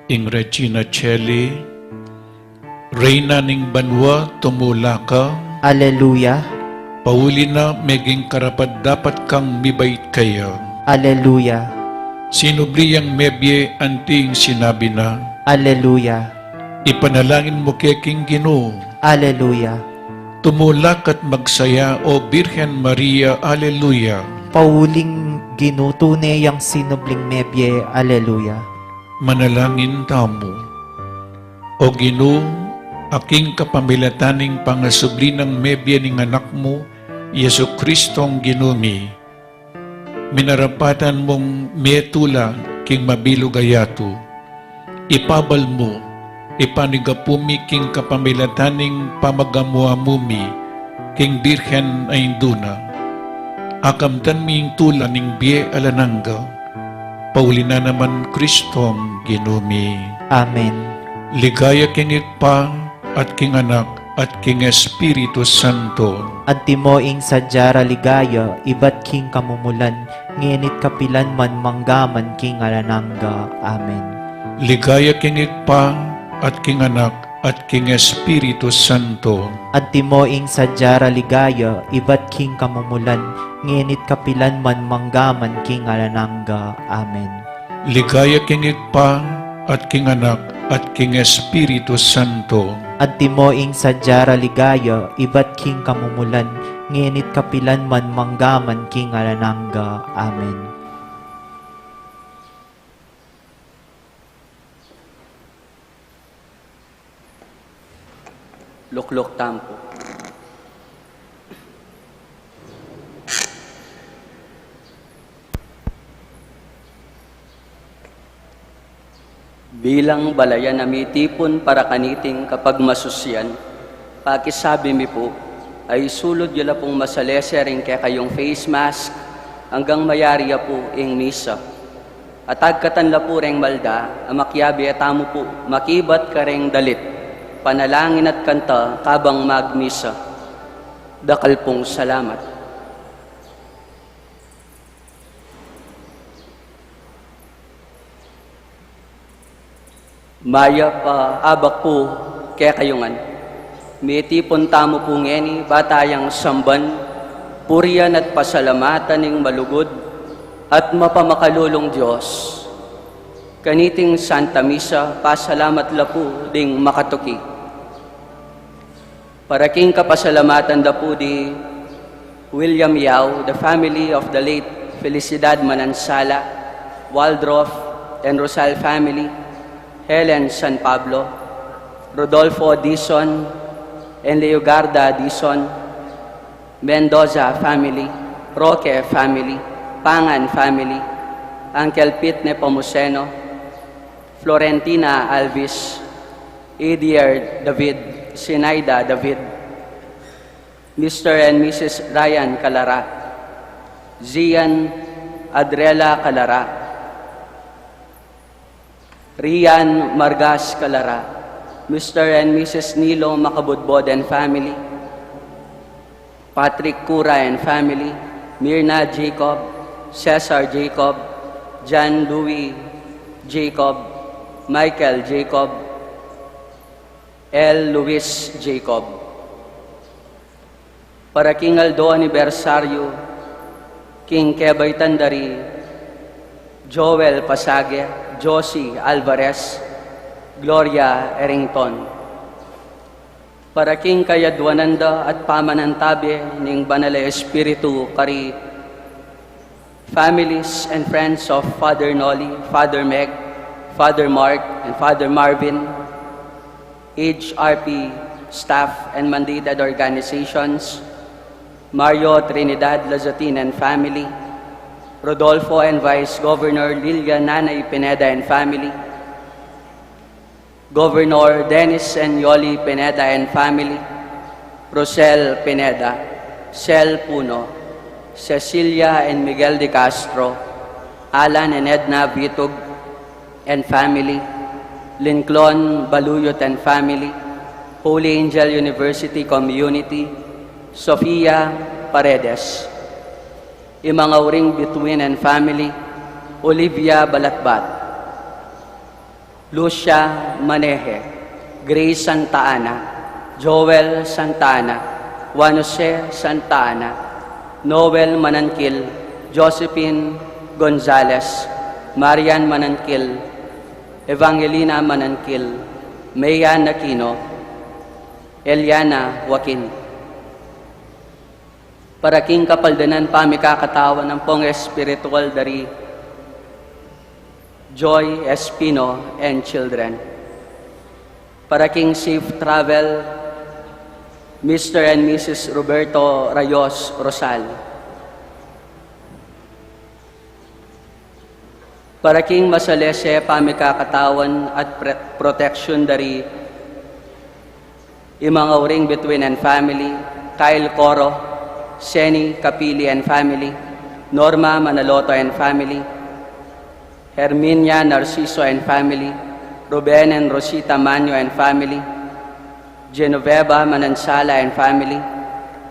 ing Regina Coeli, Reyna ning banwa tumula ka, Alleluia, pauli na meging karapat dapat kang mibait kaya. Alleluia, Sinubliyang mebye anting sinabi na, Alleluia, ipanalangin mo keking Ginoo, Alleluia, tumulak at magsaya o Birhen Maria, Alleluia. pauling ginutune yang sinubling mebye, Alleluia. Manalangin tamo. O Ginoo, aking kapamilataning pangasubli ng mebye ning anak mo, Yesu Kristong Ginumi, minarapatan mong metula king mabilugayato, ipabal mo, ipanigapumi king kapamilataning pamagamuamumi, king Birhen ay induna, akamtan ming tula ning biye alananga, paulina naman Kristong Ginumi. Amen. Ligaya king Ikpa at king Anak at king Espiritu Santo. Antimoing sadyara ligaya, ibat king kamumulan, nginit kapilan man manggaman king alananga. Amen. Ligaya king Ikpa at king Anak at king Espiritu Santo. Antimoing sadyara ligaya, ibat king kamumulan, nginit kapilan man manggaman king alananga. Amen. Ligaya king Ikpa at king Anak at king Espiritu Santo. Antimoing sadyara ligaya, ibat king kamumulan, nginit kapilan man manggaman king alananga. Amen. Luklok tampo. Bilang balayan na mitipon para kaniting kapag masusyan, pakisabi mi po, ay sulod yala pong masalesering kaya kayong face mask hanggang mayariya po ing misa. At agkatan la po reng malda, amakyabi atamo po, makibat ka reng dalit, panalangin at kanta kabang magmisa. Dakal pong salamat. Maya pa abak po kaya kayungan. Mitipon tamo po ngeni, batayang samban, purian at pasalamatan ning malugod, at mapamakalulong Diyos. Kaniting Santa Misa, pasalamat la po ding makatuki. Paraking kapasalamatan da po di William Yao, the family of the late Felicidad Manansala, Waldroff and Rosal family, Helen San Pablo, Rodolfo Dizon and Leogarda Dizon, Mendoza family, Roque family, Pangan family, Uncle Pete Nepomuceno, Florentina Alvis, Edier David, Sinaida David, Mr. and Mrs. Ryan Calara, Zian Adrela Calara, Rian Margas Calara, Mr. and Mrs. Nilo Makabudbod and family, Patrick Cura and family, Mirna Jacob, Cesar Jacob, John Louis Jacob, Michael Jacob, L. Luis Jacob. Para King Aldo Aniversario, King Kebay Tandari, Joel Pasage, Josie Alvarez, Gloria Errington. Para King Kayadwananda at pamanantabi ning Banal Espiritu kari families and friends of Father Nolly, Father Meg, Father Mark, and Father Marvin, HRP staff and mandated organizations, Mario Trinidad Lazatin and family, Rodolfo and Vice Governor Lilia Nanay Pineda and family, Governor Dennis and Yoli Pineda and family, Rosel Pineda, Sel Puno, Cecilia and Miguel de Castro, Alan and Edna Vitug and family, Linclon Baluyot and family, Holy Angel University Community, Sofia Paredes, Imangauring Bituin and family, Olivia Balatbat, Lucia Maneje, Grace Santa Ana, Joel Santa Ana, Juan Jose Santa Ana, Noel Manankil, Josephine Gonzalez, Marian Manankil, Evangelina Manankil, Mayan Aquino, Eliana Joaquin. Para king kapaldanan pami kakatawan ng pong espiritual dari Joy Espino and children. Para king safe travel, Mr. and Mrs. Roberto Rayos Rosal. Para king masalese pamikakatawan at protection dari imang auring between and family, Kyle Coro, Seni Kapili and family, Norma Manaloto and family, Herminia Narciso and family, Ruben and Rosita Manyo and family, Genoveva Manansala and family,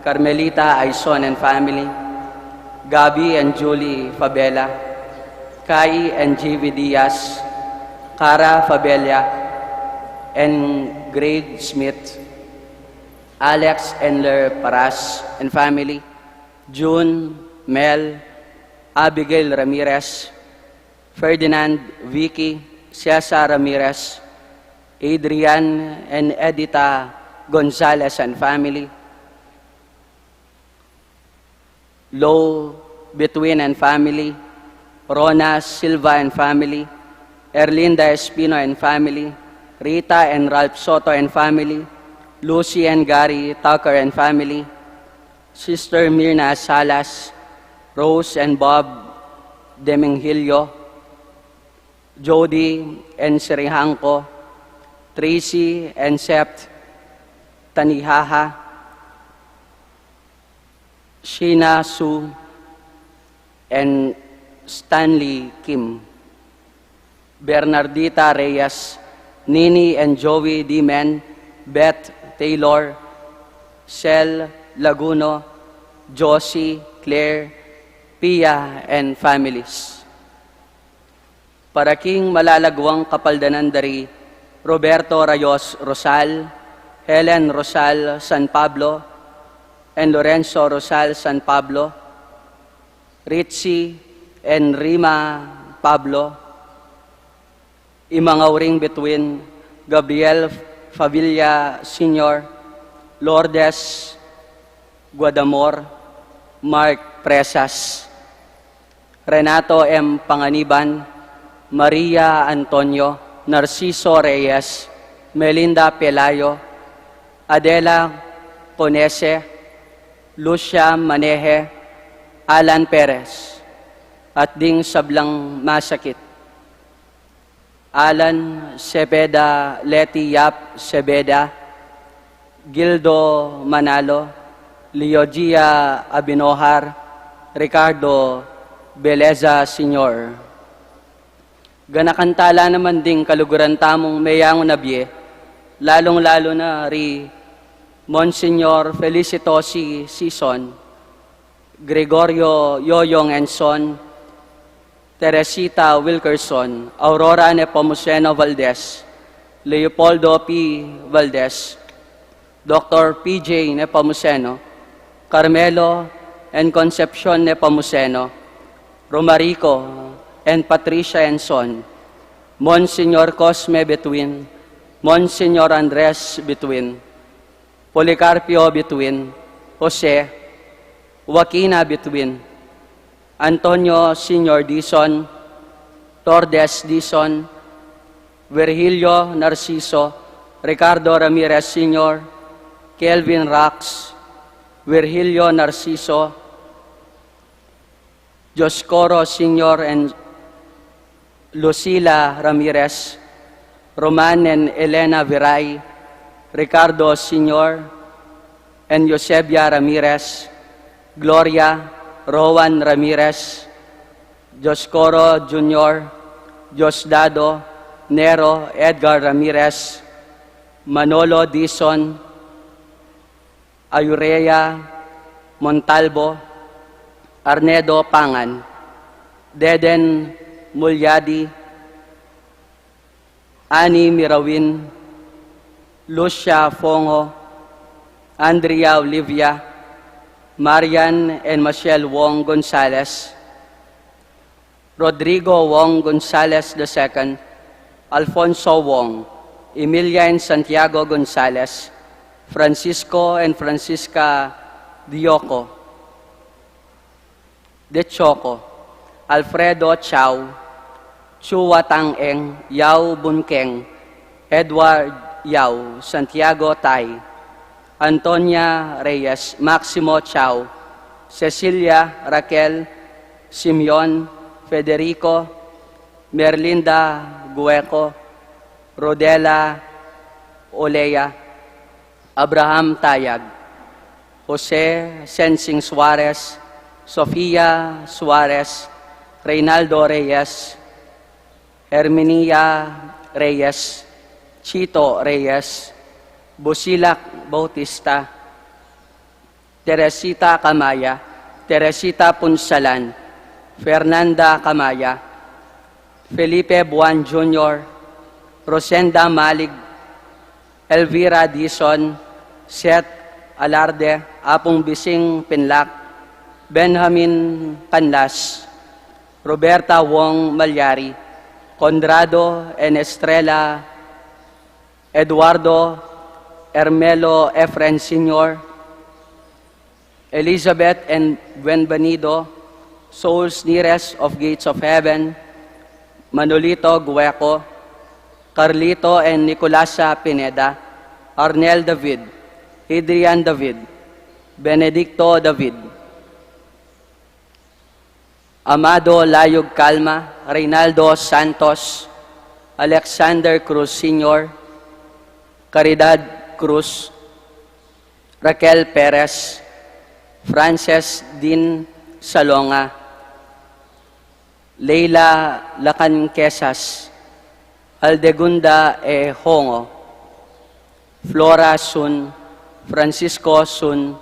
Carmelita Aison and family, Gabi and Julie Fabela, Kai and J.V. Diaz, Cara Fabella and Grade Smith, Alex and Ler Paras and family, June, Mel, Abigail Ramirez, Ferdinand, Vicky, Cesar Ramirez, Adrian and Edita Gonzalez and family, Low, Between and family, Rona Silva and family, Erlinda Espino and family, Rita and Ralph Soto and family, Lucy and Gary Tucker and family, Sister Mirna Salas, Rose and Bob Demingilio, Jody and Sirihangko, Tracy and Sept Tanihaha, Sheena Su, and Stanley Kim, Bernardita Reyes, Nini and Joey Dimen, Beth Taylor, Shell Laguno, Josie, Claire, Pia, and families. Para king malalagwang kapaldanan dari Roberto Rayos Rosal, Helen Rosal San Pablo, and Lorenzo Rosal San Pablo, Ritzy and Rima Pablo, imangauring between Gabriel Favilla Sr., Lourdes Guadamor, Mark Presas, Renato M. Panganiban, Maria Antonio, Narciso Reyes, Melinda Pelayo, Adela Conese, Lucia Maneje, Alan Perez, at ding sablang masakit, Alan Sebeda, Leti Yap Sebeda, Gildo Manalo, Leogia Abinohar, Ricardo Beleza Sr. Ganakantala naman ding kaluguran tamong mayang nabye, lalong-lalo na ri Monsignor Felicitosi Sison, Gregorio Yoyong and Son, Teresita Wilkerson, Aurora Nepomuceno Valdez, Leopoldo P. Valdez, Dr. P.J. Nepomuceno, Carmelo and Concepcion Nepomuceno, Romarico and Patricia and Son, Monsignor Cosme Betwin, Monsignor Andres Betwin, Policarpio Betwin, Jose, Joaquina Betwin, Antonio Sr. Dizon, Tordes Dizon, Virgilio Narciso, Ricardo Ramirez Sr., Kelvin Rax, Virgilio Narciso, Joscoro Sr. and Lucila Ramirez, Roman and Elena Viray, Ricardo Sr. and Eusebia Ramirez, Gloria, Rowan Ramirez, Joscoro Jr., Josdado, Nero, Edgar Ramirez, Manolo Dizon, Ayurea Montalvo, Arnedo Pangan, Deden Mulyadi, Annie Mirawin, Lucia Fongo, Andrea Olivia, Marian and Michelle Wong Gonzalez, Rodrigo Wong Gonzalez II, Alfonso Wong, Emilia and Santiago Gonzalez, Francisco and Francisca Dioco, De Choco, Alfredo Chao, Chua Tang Eng, Yao Bunkeng, Edward Yao, Santiago Tai, Antonia Reyes, Maximo Chao, Cecilia Raquel, Simeon, Federico, Merlinda Gueco, Rodela Olea, Abraham Tayag, Jose Sensing Suarez, Sofia Suarez, Reynaldo Reyes, Herminia Reyes, Chito Reyes, Busilak Bautista, Teresita Camaya, Teresita Punsalan, Fernanda Camaya, Felipe Buan Jr., Rosenda Malig, Elvira Dison, Seth Alarde, Apong Bising Pinlac, Benjamin Canlas, Roberta Wong Malyari, Conrado and Estrella, Eduardo Hermelo Efren Sr., Elizabeth and Buenvenido, Souls Nearest of Gates of Heaven, Manolito Gueco, Carlito and Nicolasa Pineda, Arnel David, Adrian David, Benedicto David, Amado Layog Calma, Reynaldo Santos, Alexander Cruz Sr., Caridad Cruz, Raquel Perez, Frances Din Salonga, Leila Lacan Quesas, Aldegunda E. Hongo, Flora Sun, Francisco Sun,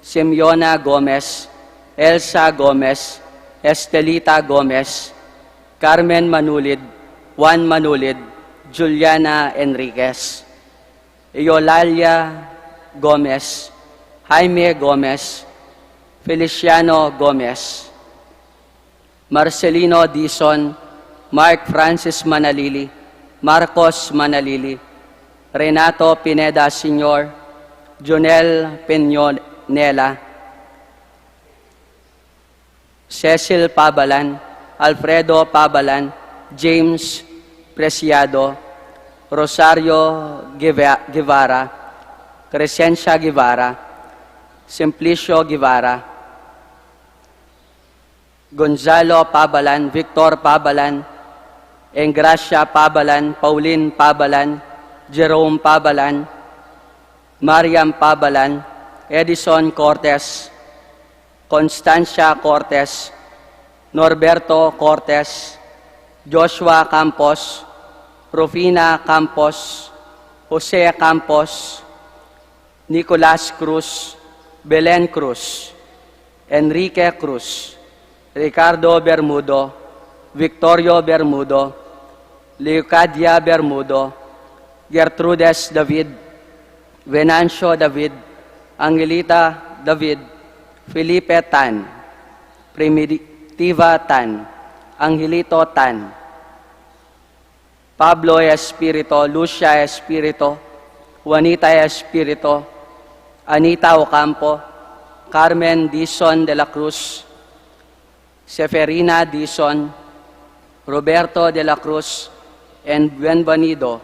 Simeona Gomez, Elsa Gomez, Estelita Gomez, Carmen Manulid, Juan Manulid, Juliana Enriquez, Eulalia Gomez, Jaime Gomez, Feliciano Gomez, Marcelino Dizon, Mark Francis Manalili, Marcos Manalili, Renato Pineda Sr., Jonel Peñonela, Cecil Pabalan, Alfredo Pabalan, James Preciado, Rosario Guevara, Crescencia Guevara, Simplicio Guevara, Gonzalo Pabalan, Victor Pabalan, Engracia Pabalan, Pauline Pabalan, Jerome Pabalan, Mariam Pabalan, Edison Cortez, Constancia Cortez, Norberto Cortez, Joshua Campos, Rufina Campos, Jose Campos, Nicolas Cruz, Belen Cruz, Enrique Cruz, Ricardo Bermudo, Victorio Bermudo, Leocadia Bermudo, Gertrudes David, Venancio David, Angelita David, Felipe Tan, Primitiva Tan, Angelito Tan, Pablo Espirito, Lucia Espirito, Juanita Espirito, Anita Ocampo, Carmen Dizon de la Cruz, Seferina Dizon, Roberto de la Cruz, and Bienvenido,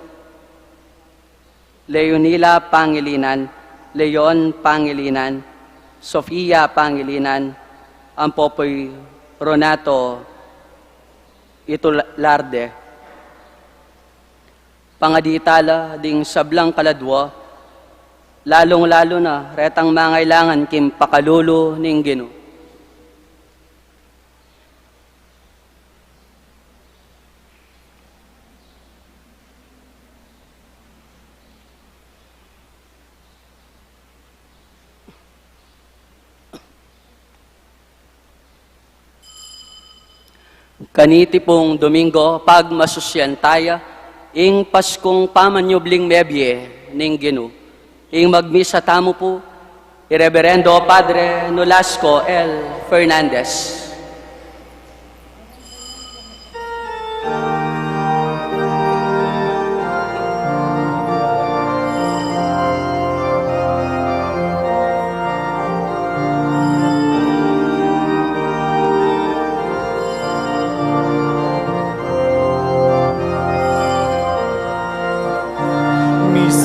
Leonila Pangilinan, Leon Pangilinan, Sofia Pangilinan, Ampopoy Ronato Itularde, pangaditala ding sablang kaladwa, lalong-lalo na retang mangailangan kim pakalulu ning Ginoo. Kaniti pong Domingo, pag masusyan taya, ing Paskong pamanyubling mebye ning Gino, ing magmisa tamo po, Reverendo Padre Nolasco L. Fernandez.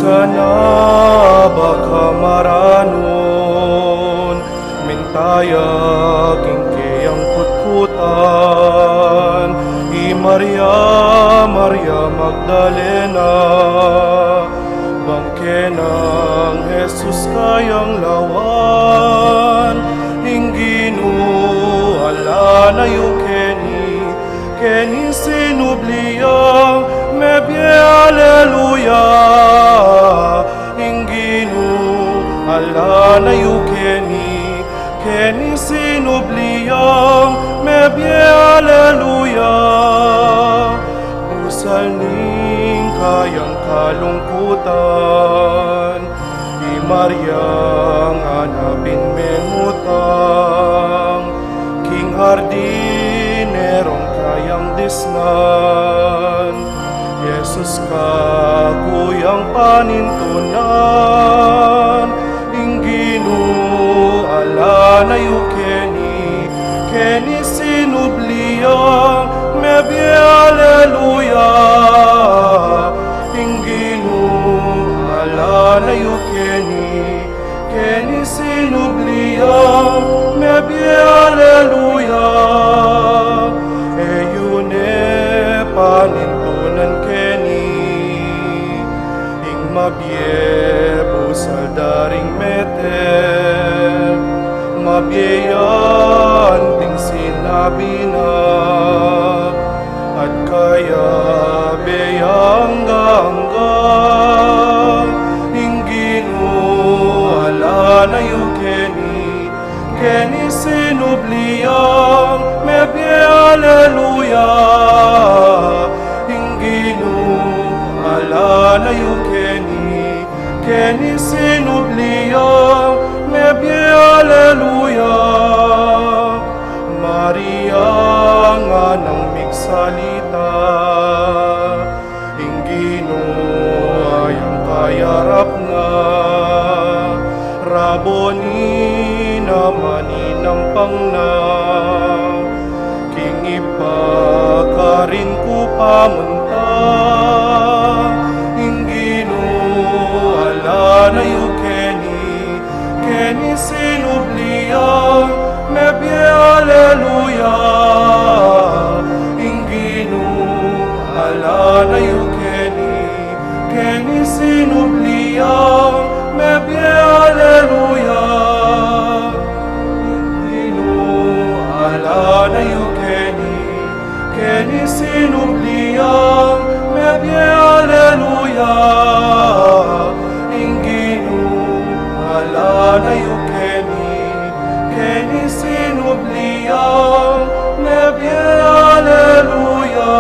Sana baka maranon Mintaya kingkiyang kutkutan I Maria, Maria Magdalena Bangke ng Jesus kayang lawan Ingginu ala na Keni sinubliang mebye aleluya Inginu ala na Keni sinubliang mebye aleluya Pusal ning kayang kalungkutan I Mariang hanapin memutang King Hardinerong kayang disnan Jesus ka kuyang panintunan Ingginu ala na Keni sinubliang mebye aleluya Ingginu ala na Keni sinubliang mebye aleluya panintunan keni ing mabye busal daring meter mabyeyan ting sinabi na at kaya beyang gangga ingginu ala na Keni sinubliang mebye aleluya Ingginu ala na Keni sinubliang mebye aleluya Maria nga nang migsalita Ingginu ayang kayarap nga Raboni naman inampang na King ipakarin ko pamunta Ingginu ala na Keni sinubliang mebye aleluya Ingginu ala na Keni sinubliang mebye aleluya Ingginu ala na Keni sinubliang mebye aleluya Ingginu ala na Keni sinubliang mebye aleluya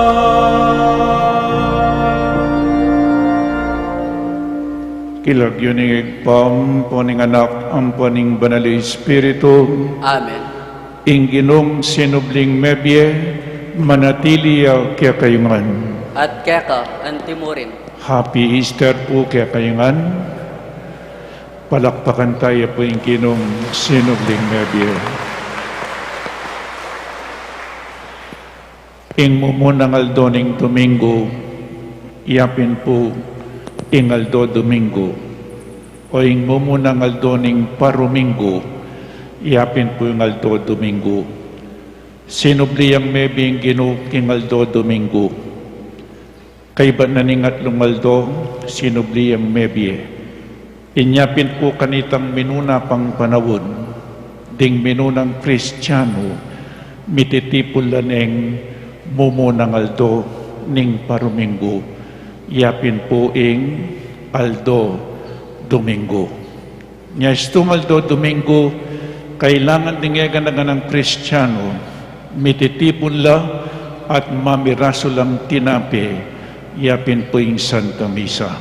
Kilag yun igpam, poning anak, ang poning banali Espiritu, Amen. ingginong sinubling mebye, manatili kaya kayungan. At keka antimurin. Happy Easter po kaya kayungan. Palakpakan tayo po ingginong sinubling mebye. Ing mumunang aldoning Domingo, iyapin po ingaldo Domingo o ing mumunang aldoning Parumingo, iyapin po ingaldo Domingo. Sinubliyang mebing ginu kingaldo Domingo. Kaiba na ningat lumaldo, sinubliyang mebye. Inyapin po kanitang minuna pang panawon, ding minunang Kristiyano, mititipulan ng mumunang aldo ning Parumingo. Yapin po ing Aldo Domingo. Nyastong Aldo Domingo, kailangan dingegan na ng Kristiyano, mititipon la at mamiraso lang tinapi, yapin po yung Santa Misa.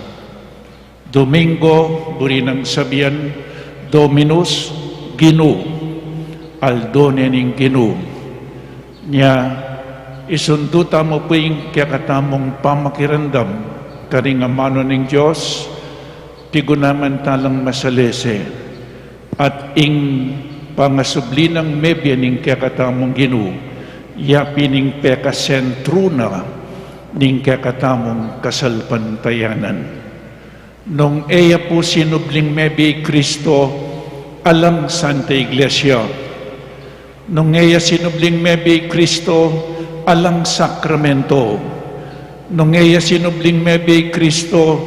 Domingo, buri ng sabihan, Dominus Ginu, aldone ning Ginu. Nya, isunduta mo po yung kakatamong pamakirandam, karing amano ng Diyos, tigunaman talang masalese, at ing pangasublinang mebya ning kakatamong Ginu, yapining pekasentruna ning kakatamong kasalpantayanan. Nung eya po sinubling mebya Kristo, alang Santa Iglesia. Nung eya sinubling mebya Kristo, alang sakramento. Nung eya sinubling mebya Kristo,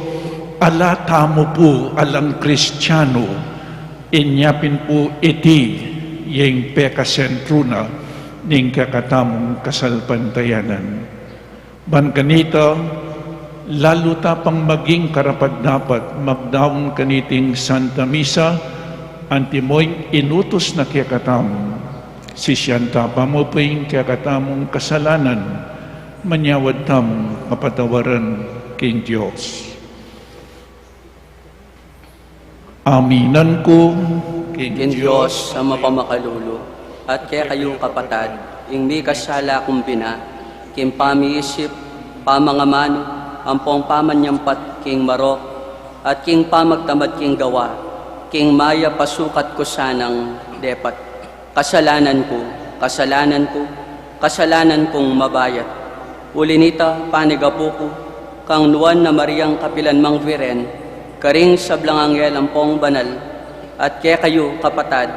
ala tamo po alang Kristiyano. Inyapin po iti yung pekasentruna ning kakatamong kasalpantayanan. Ban kanita, lalo tapang maging karapat-dapat magdaon kaniting Santa Misa, antimoy inutos na kakatam. Sisyanta pa mo pa yung kakatamong kasalanan, manyawad tam kapatawaran king Diyos. Aminan ko King Diyos sa mapamakalulo, at kaya kayong kapatad, ing may kasala kong bina, king pamiisip, pamangamano, ampong pamanyampat king marok, at king pamagtamad king gawa, king maya pasukat ko sanang depat. Kasalanan ko, kasalanan kong mabayat. Ulinita, panigapo ko, kang nuwan na Mariang Kapilanmang Viren, karing sablang anghel ampong banal, at kaya kayo, kapatad,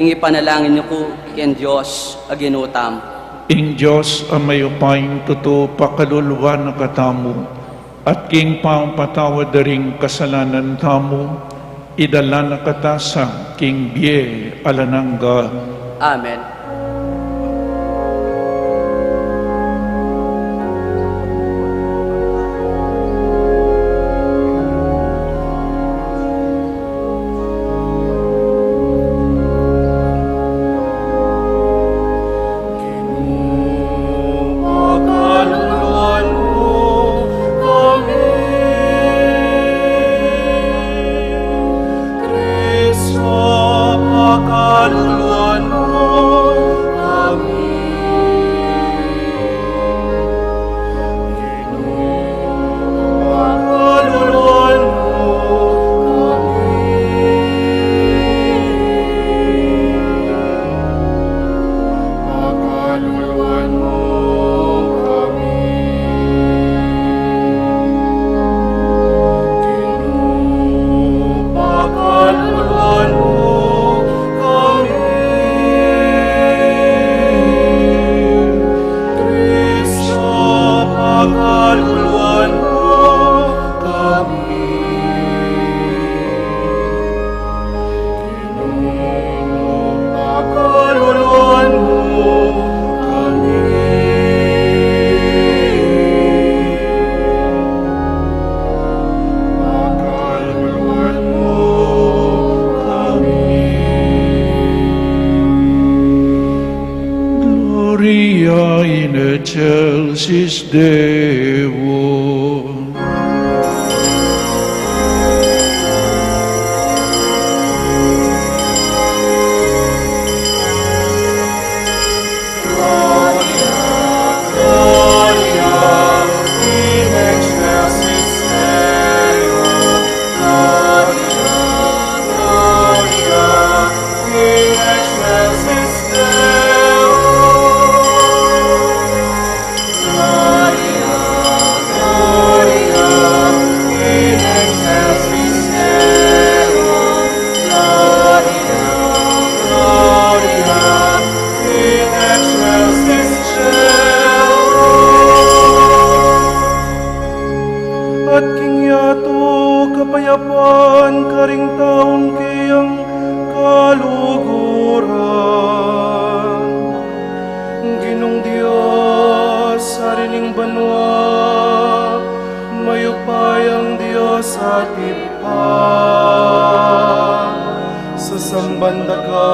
ing ipanalangin niyo ko, ken Diyos, aginutam. ing Diyos ang mayupayng totoo pakaluluwa na katamu, at king pampatawad daring kasalanan tamu, idala na katasa king biye alanangga. Amen. Pagkaluluan mo kami, Kristo, pagkaluluan mo kami. Pagkaluluan mo kami. Pagkaluluan mo kami. Pagkaluluan mo kami. Kristo, pagkaluluan mo kami. Pagkaluluan mo kami. Pagkaluluan mo kami. Gloria in excelsis Deo. Gloria in excelsis Deo. Gloria in excelsis Deo. Gloria in excelsis Deo. Gloria in excelsis Deo. At kingyato kapayapan karing taong kiyang kaluguran. Ginong Diyos sa rining banwa, mayupayang Diyos atipa. Sa sambanda ka,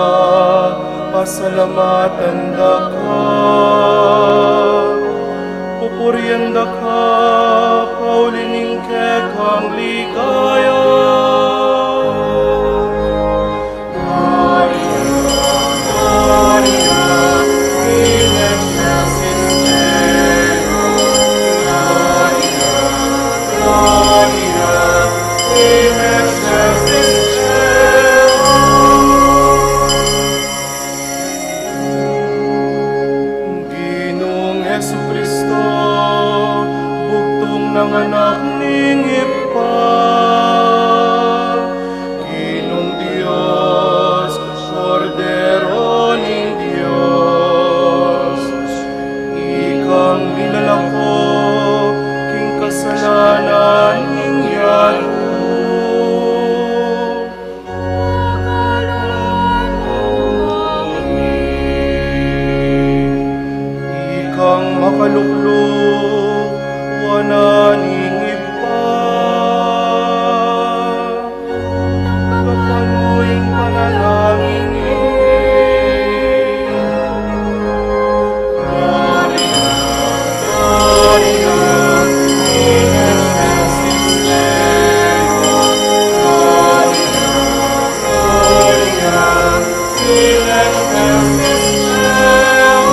pasalamatan da ka. Pupurianda ka, kaulining kekang ligaya. Ginoong Jesucristo, bugtong ng anak ning Ipa. Ginong Dios, Kordero ning Dios, ikang nilalako, king kasalanan ning yalo. Ikang makaluklok, wananing Ipa. Kapanuing panalangin Gloria, Gloria, in excelsis Deo. Gloria, Gloria, in excelsis Deo.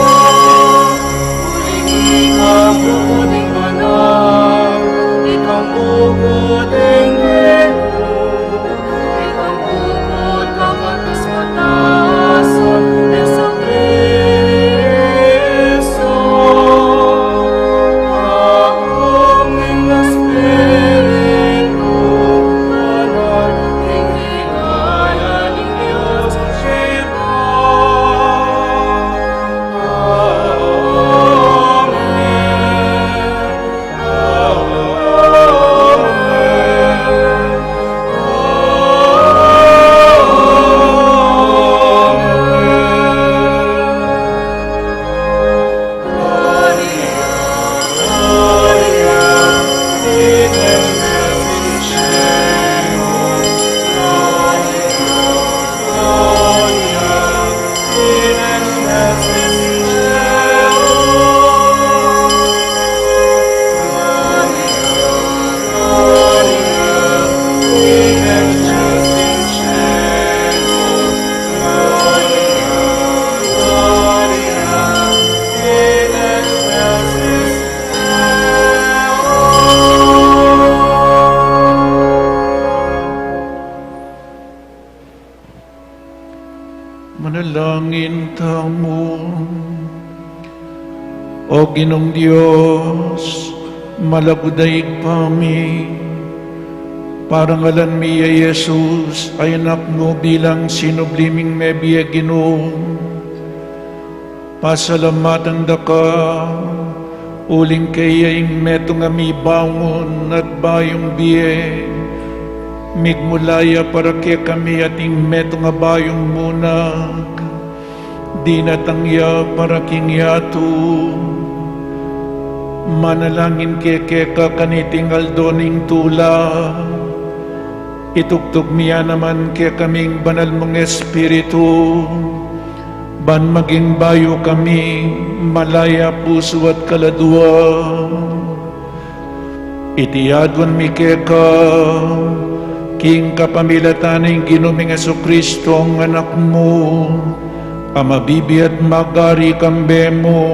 Ikang bukoding anak, ikang bukoding Deo, ikang bukod kakatas matasan, Jesucristo. Akong Espiritu, anak ning ligaya ning Dios, Iba. Manalangin tamo. O Ginong Dios, malaguday kami. Parangalan mi Jesus ay anak mo bilang sinubliming mebiya Ginoo. Pasalamatan da ka, uling kayaing meto nga mi bangon at bayong biye. Migmulaya para kaya kami ating meto nga bayong munag. Di natangya para kingyatu. Manalangin kaya kaniting aldoning tula. Itugtog miya naman kaya kaming banal mong espiritu. Ban maging bayo kami, malaya puso at kaladwa. Itiyadwan mi kaya king kapamilataning Ginuming Jesucristo ang anak mo, amabibi at magari kambe mo,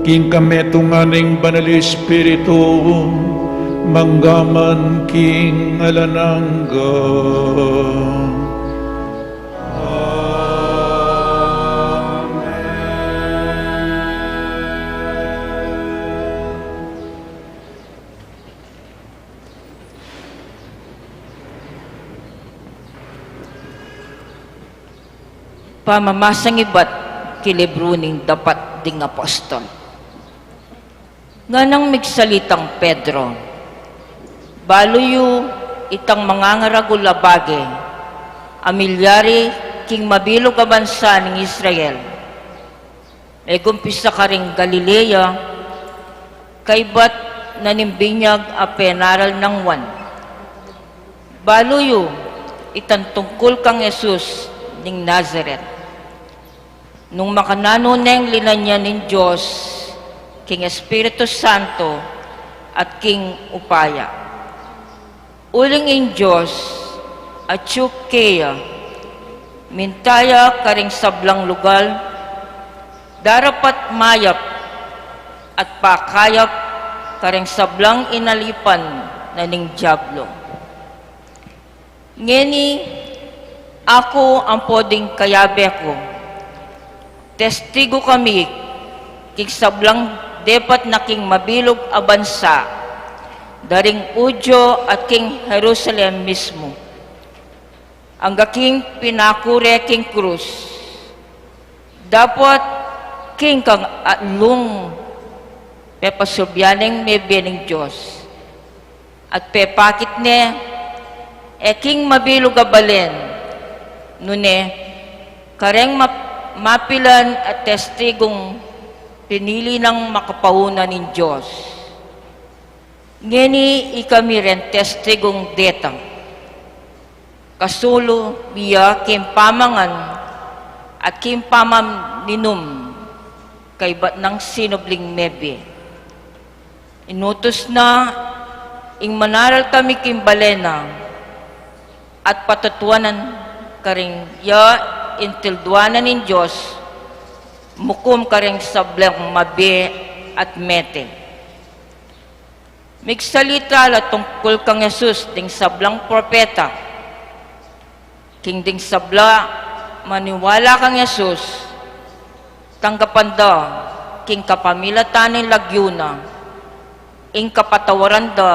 king kametunganing banal espiritu, manggaman king alanangga. Pamamasang iba't kilibruning dapat ding apostol. Nga nang migsalitang Pedro, baluyo itang mangangaragulabage, amilyari king mabilog a bansa ng Israel. E gumpisa ka ring Galilea, kaybat nanimbinyag a penaral ng wan. Baluyo itang tungkol kang Jesus ning Nazareth. Nung makananuneng linanya nin Diyos, king Espiritu Santo, at King Upaya. Uling in Diyos at Chukeya, mintaya karing sablang lugal, darapat mayap at pakayap karing sablang inalipan na ning Diablo. Ngeni, ako ang poding kayabe ko. Testigo kami, kik sablang depat na king mabilog a bansa, daring Udyo at king Jerusalem mismo. Ang king pinakure king krus, dapat king kang atlong pepasubyaning may bining Diyos. At pepakit ne, king mabilog a balen, nune, kareng mapilan at testigong pinili ng makapahuna ng Diyos. Ngeni ikami rin testigong detang. Kasulo biya kim pamangan at kim pamam ninum kay bat ng sinubling mebe. Inutos na ing manaral kami kim balena at patutuanan karing ya intilduanan ng Diyos mukum karing sablang mabe at mete. Migsalita la tungkol kang Jesus ding sablang propeta. King ding sabla maniwala kang Jesus tanggapan da king kapamilatan ng lagyuna ing kapatawaran da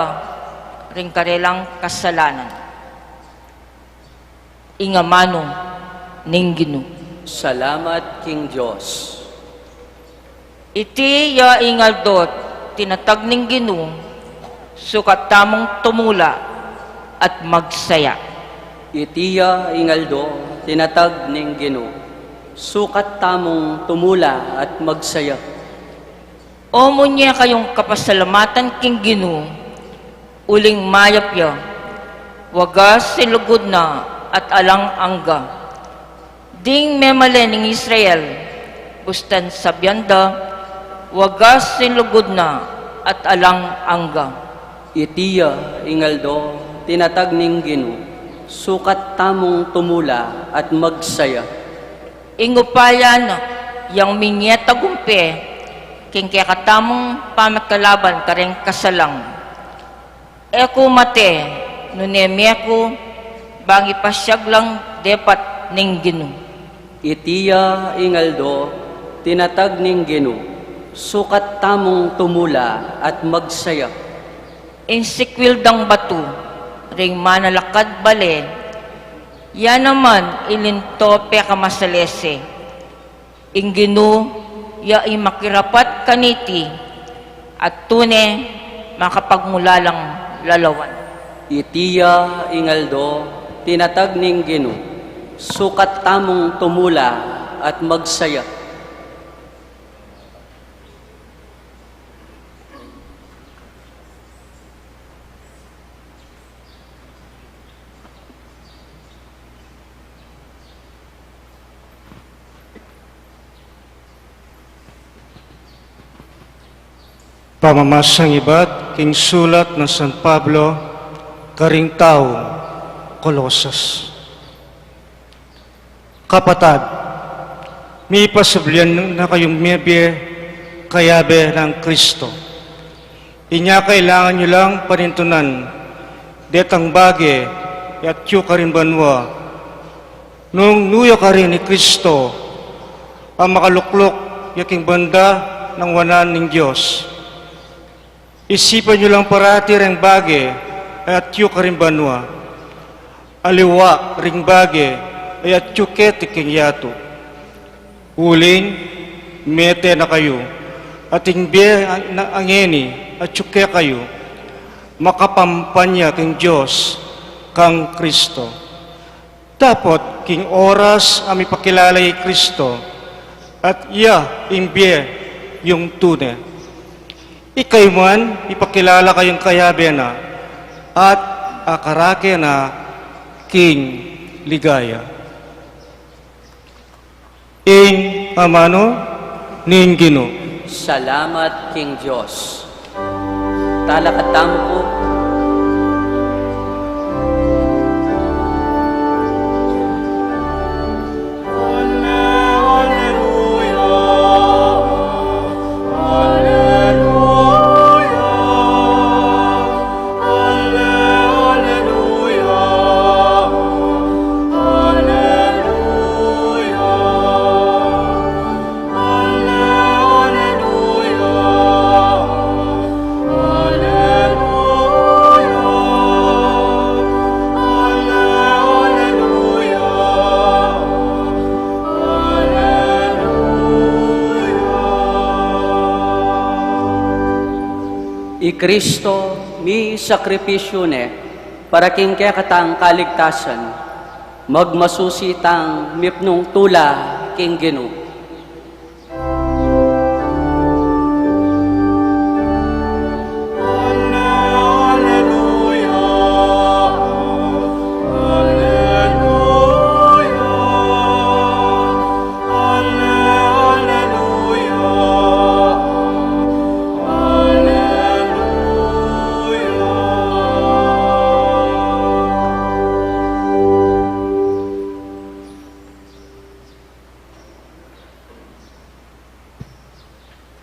ring karelang kasalanan. Ingamano ning Ginoo. Salamat, King Diyos. Iti ya ingaldot tinatag ning Ginoo sukat tamong tumula at magsaya. Itiya ingaldo, tinatag ning Ginoo, sukat tamong tumula at magsaya. O munya kayong kapasalamatan king Ginoo, uling mayap ya, wagas silugod na at alang angga. Ding memale ning Israel, bustan sabyanda, wagas silugod na at alang angga. Itiya ingaldo, tinatag ning Ginoo, sukat tamong tumula at magsaya. Ingupayan, yang minyeta gumpe, king kaya katamong pamakalaban kareng kasalang. Eko mate, nunemeko, bangi pasyag lang depat ning Ginoo. Itiya ingaldo, tinatag ning Ginoo, sukat tamong tumula at magsaya. Insikwil dang batu, ring manalakad bale, yan naman ilinto pe kamasalese. Ing Ginoo, ya makirapat kaniti, at tune makapagmulalang lalawan. Itiya ingaldo, tinatag ning Ginoo, sukat tamong tumula at magsaya. Pamamasang iba't king sulat ng San Pablo, karing tao, Colosas. Kapatad, may pasablian na kayong mebe, kayabe ng Kristo. Inya kailangan nyo lang panintunan, detang bage, at yu ka rin banwa. Nung nuyo ka rin ni Kristo, ang makaluklok yaking banda ng wanan ng Diyos. Isipan nyo lang parati ring bage at yu ka rin banwa. Aliwa ring bage at yu keti king yato. Uling, mete na kayo. At ingbe na angeni at yu ke kayo. Makapampanya king Diyos kang Kristo. Dapat king oras ang ipakilalay Kristo at iya ingbe yung tunay. Ikay man, ipakilala kayong kayabe na at akarake na King Ligaya. Ing amano ning Ginoo. Salamat, King Diyos. Talakad tamo po. I Kristo mi sakripisyo ne para king katang kaligtasan magmasusitang mipnong tula king Ginoo.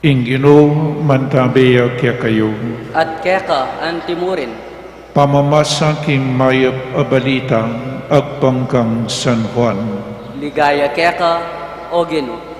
Ingino mantabeya kaya kayo, At keka antimurin, pamamasa king mayap abalita agpangkang San Juan. ligaya keka o Ginoo.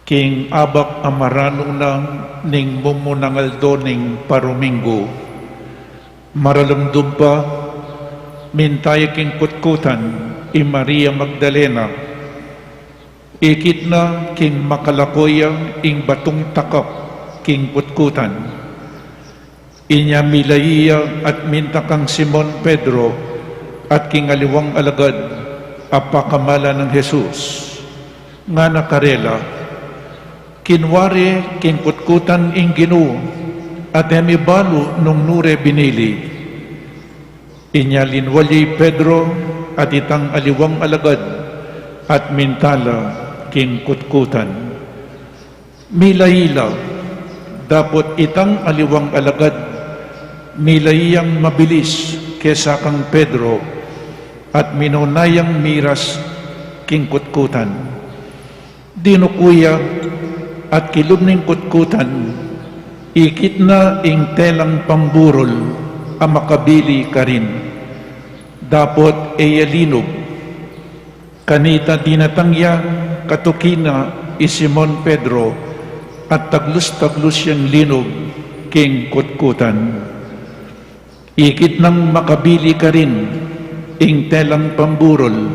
King abak amarano ng ning mumunangaldo ning parumingo. Maralamdum pa, mintay king kutkutan, i Maria Magdalena. Ikit na king makalakoya, ing batong takap, king kutkutan. Inya milaiya at mintakang Simon Pedro, at king aliwang alagad, apakamala ng Jesus. Nga nakarela, kinwari king kutkutan ing Ginoo at emibalo nung nure binili. Inya linwali Pedro at itang aliwang alagad at mintala king kutkutan. Milaila, dapot itang aliwang alagad, milayang mabilis kesa kang Pedro at minunayang miras king kutkutan. Dinukuya at kilubning kutkutan, ikit na ing telang pamburol, ang makabili ka rin. Dapot eyalinog, kanita dinatangya, katukina, Simon Pedro, at taglus-taglus yang linog, king kutkutan. Ikit nang makabili ka rin, ing telang pamburol,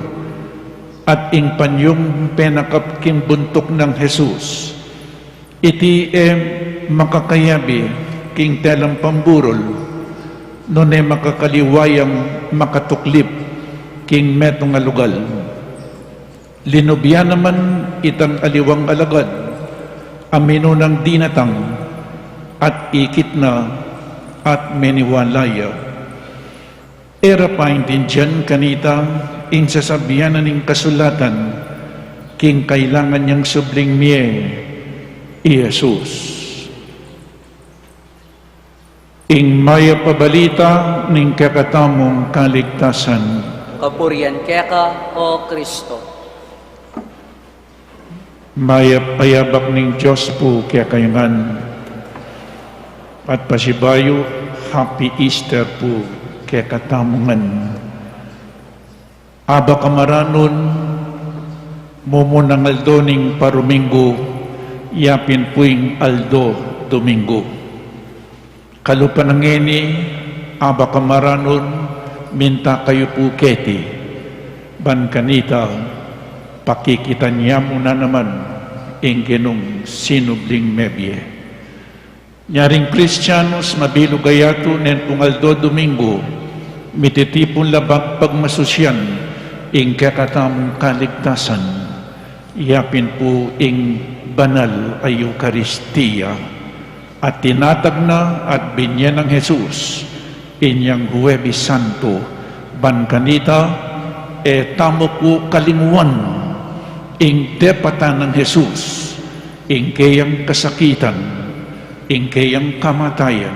at ing panyong penakap king buntok ng Jesus. Iti makakayabi king telang pamburol, none makakaliwayang makatuklip king metong alugal. Linubya naman itang aliwang alagad, amino ng dinatang, at ikit na at meniwalaya. Era paintindihan kanita, ing sasabihan ng kasulatan, king kailangan niyang subling miye, Jesus. Ing maya pabalita ning kakatamong kaligtasan. Kapurian keka o Kristo. Maya payabak ning Diyos po kaya kayangan. At pasibayo, Happy Easter po kaya katamongan. Aba kamaranon, mumunangaldo ning parumingo, yapin puing Aldo Domingo. Kalupanangeni, aba kamaranon, minta kayo po keti. Ban kanita, pakikita niya muna naman, inggenong sinubling mebye. Nyaring Kristiyanos, mabilo gayato, nen pung Aldo Domingo, mititipon labag pagmasusyan, ing kakatamong kaligtasan, yapin po ing banal ay Eucharistia. at tinatag na at binyan ng Jesus inyang Huwebes Santo ban kanita tamo ko kalingwan ing depata ng Jesus ing kayang kasakitan ing kayang kamatayan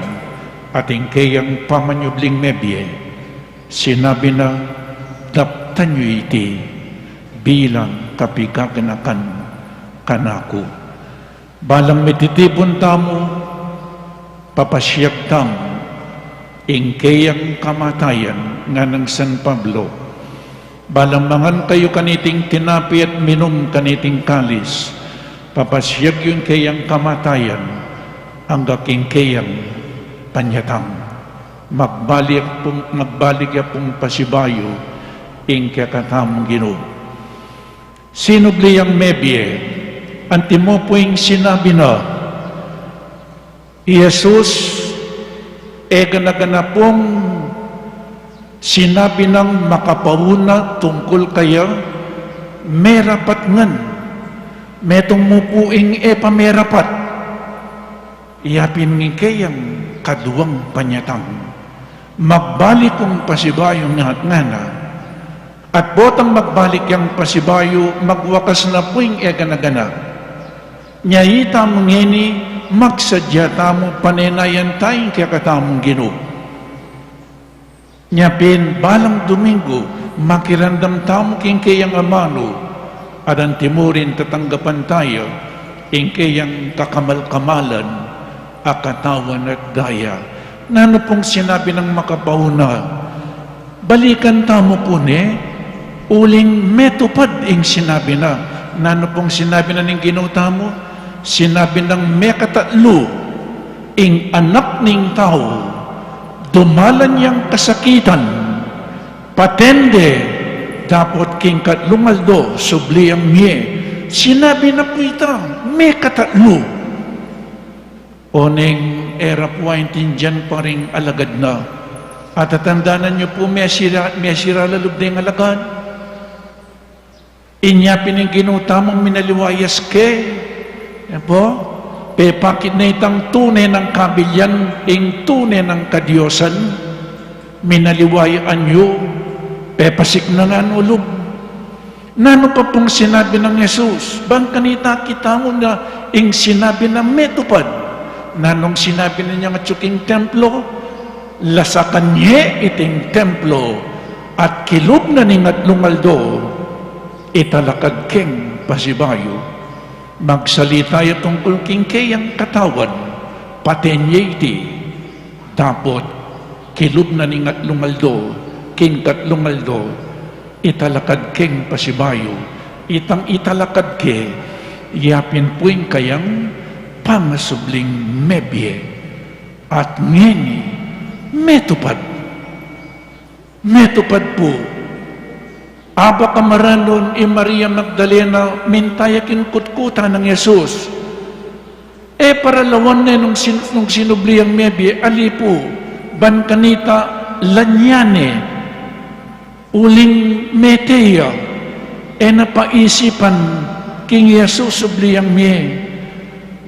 at ing kayang pamanyubling mebye sinabi na daptan nyo iti bilang kapigaganakan kanako. Balang mititipon tamo, papasyag tamo, ingkayang kamatayan nga ng San Pablo. Balang mangan kayo kaniting tinapi at minum kaniting kalis, papasyag yung kayang kamatayan, hanggang kayang panyatang. Magbalik ya pong pasibayo, ing kakatamong Ginoo. Sinubli ang mebye, antimo po yung sinabi na, Jesus, gana pong sinabi ng makapauna tungkol kaya, merapat ngan, metong mupuing pamerapat, iyapin ng kayang kaduwang panyatang, magbalik kong pasibayong nga na, at botang magbalik yang pasibayo, magwakas na po yung gana. Nyayita mo ngini, magsadya tamo panenayan tayong kakatamong Ginoo. Nyapin, balang Domingo, makirandam tamo king kayang amano, adan timurin tatanggapan tayo, ing kayang kakamal-kamalan, akatawan at daya. Nano pong sinabi ng makapauna, balikan tamo po uling metupad ing sinabi na. Nano pong sinabi na ning Ginoo tamo? Sinabi ng mekatatlo, ing anak ning tao, dumalan niyang kasakitan, patende, dapat king katlumaldo, subli ang miye. Sinabi na po ita, mekatatlo. Oneng era po ay tindiyan pa rin alagad na. At tatandanan niyo po, may sira lalub na yung alagad. Inyapin ang ginutamang minaliwayas po, pepakit na itang tunay ng kabilyan, ing tunay ng kadyosan, minaliwayaan nyo, pepasik na nga nulog. Nano pa pong sinabi ng Jesus? Bang kanita kita mo na ing sinabi na metupad? Nanong sinabi na niya nga tsuking templo? Lasakan niya iting templo at kilub na ni ngatlumaldo italakad king pasibayo, magsalita ya tungkol king kayang katawan, patenyeti, tapot, kilub na ni ngatlumaldo, king katlumaldo, italakad king pasibayo, itang italakad ke, yapin puing kayang pamasubling mebye, at ngeni, metupad po, aba kamaranon Maria Magdalena mintayakin kutkuta ng Yesus. Paralawan na nung sinubli ang mebye, alipo, ban kanita lanyane, uling meteya, napaisipan king Yesus subli ang mie.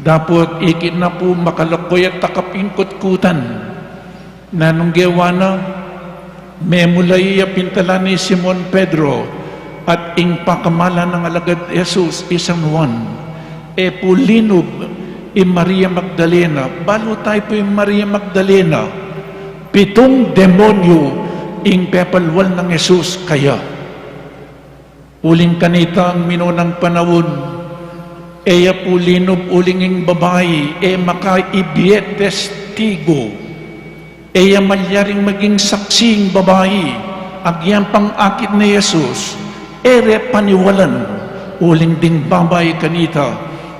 Dapat ikit na po makalakoy at takapin kutkutan. Nanong gewana, memulay pintala ni Simon Pedro at ing pakamala ng alagad Jesus isang Juan. Pulinob Maria Magdalena. Balo tayo po Maria Magdalena. 7 demonyo ing pepalwal ng Jesus kaya. Uling kanita ang minunang panahon. Pulinob uling ing babae. Makaibiyet testigo. Malyaring maging saksing babae, agyang pang-akit ni Jesus, paniwalan, uling ding babae kanita,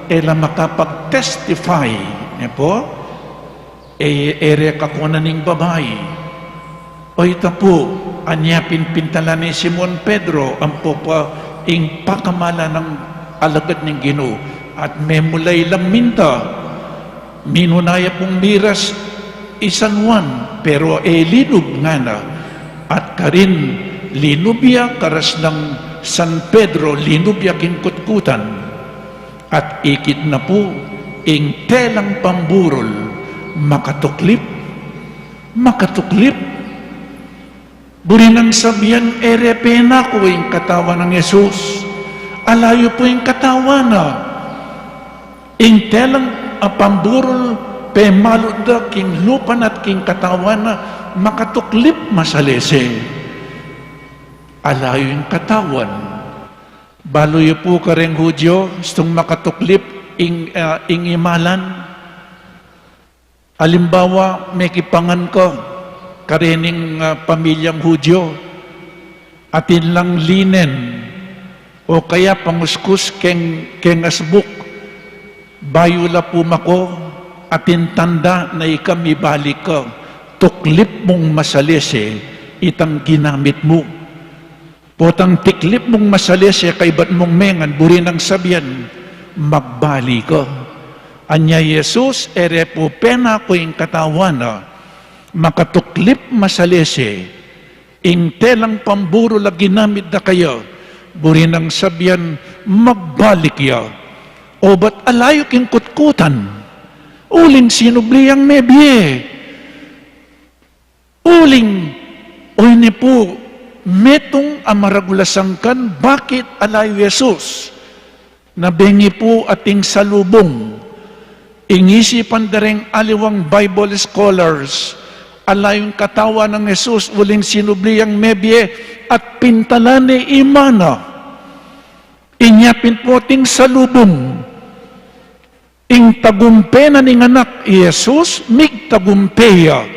makapag-testify, kakunan ng babae. O ito po, anyapin pintala ni Simon Pedro, ang popa, ing pakamala ng alagad ng Ginoo, at memulay laminta, minunaya pong miras, isan Juan, pero linub nga na, at karin linubya karas ng San Pedro, linubya kinkutkutan, at ikit na po ing telang pamburol, makatuklip, makatuklip. Buri nang sabihan, ere pena ko yung katawan ng Yesus. Alayo po yung katawan na. Intelang pamburol, pemalod da, king lupan at king katawan na, makatuklip masalese. Alayo yung katawan. Baloy po ka rin Hudyo, gustong makatuklip ing imalan. Halimbawa, may kipangan ko, karening pamilyang Hudyo, atin lang linen, o kaya panguskus keng asbuk, bayula po mako, atin tanda na ikami balik ko, tuklip mong masalese, itang ginamit mo. Potang tiklip mong masalese, kaibat mong mengan, buri ng sabihan, magbali ko. Anya Jesus, ere po pena ko yung katawan na, makatuklip masalese, intelang pamburo la ginamit na kayo, buri ng sabihan, magbalik ya. O ba't alayo king kutkutan? Uling sinubliyang mebye. Uling, o ini po, metong amaragulasangkan, bakit alayo Jesus? Nabengi po ating salubong. Ingisipan dareng aliwang Bible scholars, alayong katawan ng Jesus, uling sinubliyang mebye at pintalane imana. Inyapin po ating salubong. Ing tagumpe na ning anak Jesus, mig tagumpeya.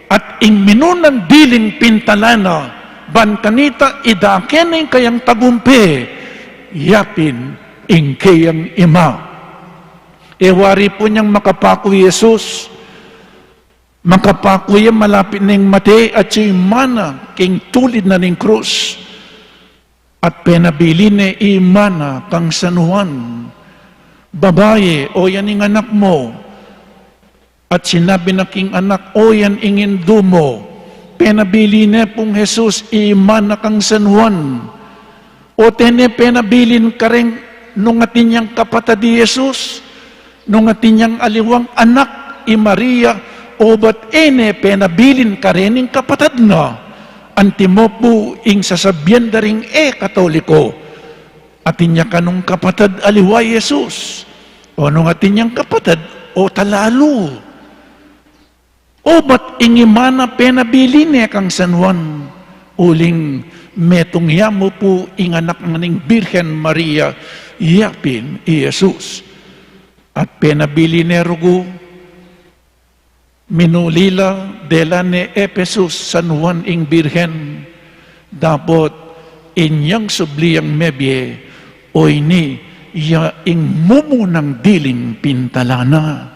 At ing minunan diling pintalana, ban kanita idaken ing kayang tagumpe, yapin ing kayang ima. Ewari po niyang makapako Jesus, makapako yung malapit ning mate at siya mana king tulid na ning krus. At penabili ni imana kang sanuan, babae, o yan ing anak mo. At sinabi na king anak, o yan ingin dumo. Penabili ni pong Jesus, imana kang sanuan. O tene penabilin ka rin nung atin niyang kapatid di Jesus, nung atin niyang aliwang anak, Maria, o ba't ene penabilin ka rin ng kapatid na. Antimo po ing sasabyan daring katoliko. Atin niya kanong kapatid aliwa Jesus. O nung atin niyang kapatid, o talalo. O ba't ingimana penabili niya kang Sanjuan? Uling metong yamo po inganak ng Birhen Maria, yapin Jesus. At penabili ni Rugo, minulila dela ni Epesus San Juan ing Birhen, dapat inyang subliyang mebye, o ini ya ing mumunang diling pintalana.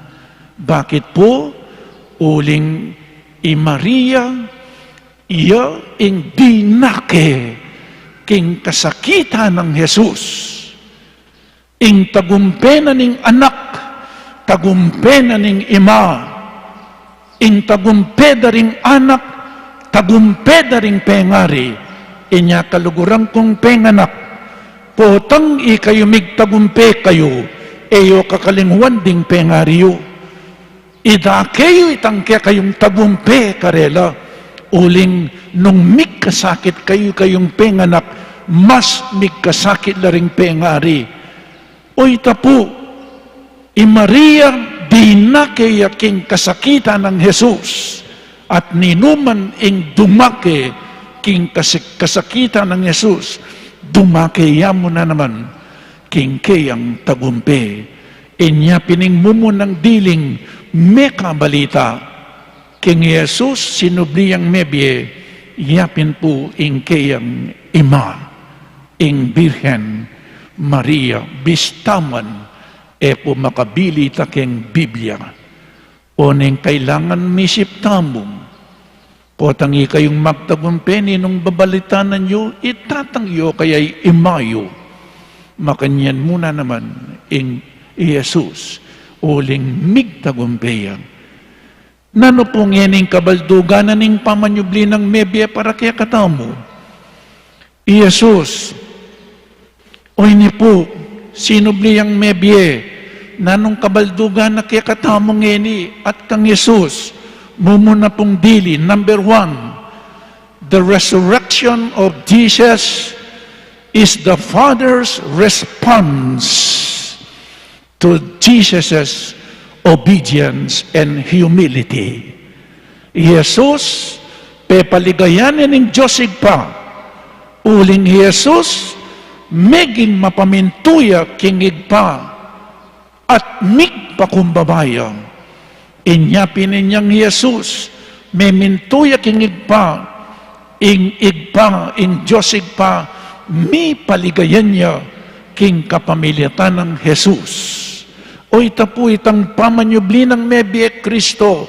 Bakit po? Uling Maria, iya ing dinake king kasakitan ng Jesus. Ing tagumpena ning anak, tagumpena ning ima. Ing tagumpeda ring anak, tagumpeda ring pengari. Inya kalugurang kong penganak, potang ikayo migtagumpe kayo, eyo kakalingwan ding pengariyo. Ida kayo itangke kayong tagumpe karela, uling nung migkasakit kayong penganak, mas migkasakit la ring pengari. O ita po, Maria di na kaya king kasakitan ng Jesus, at ninuman ing dumake king kasakitan ng Jesus, dumake yamo na naman king kayang tagumpe. Inya pining mumo ng diling meka balita king Jesus sinubliyang mebye, yapin po ing kayang ima, ing Birhen Maria, bistaman po makabili ta king Biblia. O ning kailangan misip tamong, potangi kayong magtagumpeni nung babalitanan nyo, itatangyo kaya'y imayo. Makanyan muna naman ing Jesus, uling migtagumpeyan. Nano pong yening kabalduganan ning pamanyubli ng mebye para kaya katamo? Jesus, o ini po, sinubli ang mebye, nanong kabaldugan na kaya katamong ngeni at kang Yesus, mumuna pong dili. Number 1, the resurrection of Jesus is the Father's response to Jesus' obedience and humility. Jesus, pepaligayanin ng Diyos pa, uling Jesus, meging mapamintuya kingig pa, at mig pakumbabaya. Inyapin ninyang Jesus, memintuya kingig pa, ing Diyos pa, mi paligayan niya, king kapamilyatan ng Jesus. O itapo itang pamanyubli ng Mebye Kristo,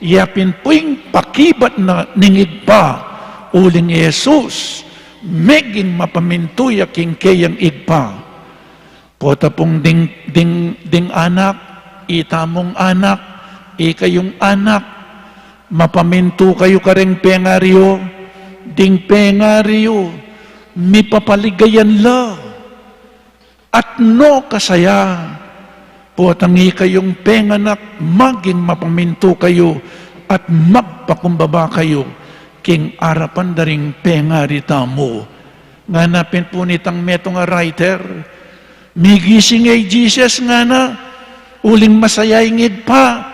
yapin po'ing pakibat na ningig pa, uling Jesus, meging mapamintuya king kayang igpa. Pota pong ding anak, itamong anak, ikayong anak, mapaminto kayo kareng pengaryo, ding pengaryo, mi papaligayan la, at no kasaya, potang ikayong penganak, maging mapaminto kayo, at magpakumbaba kayo, king arapan daring pengarita mo. Nganapin po nitang metong a writer, migising ay Jesus nga na, uling masaya ingig pa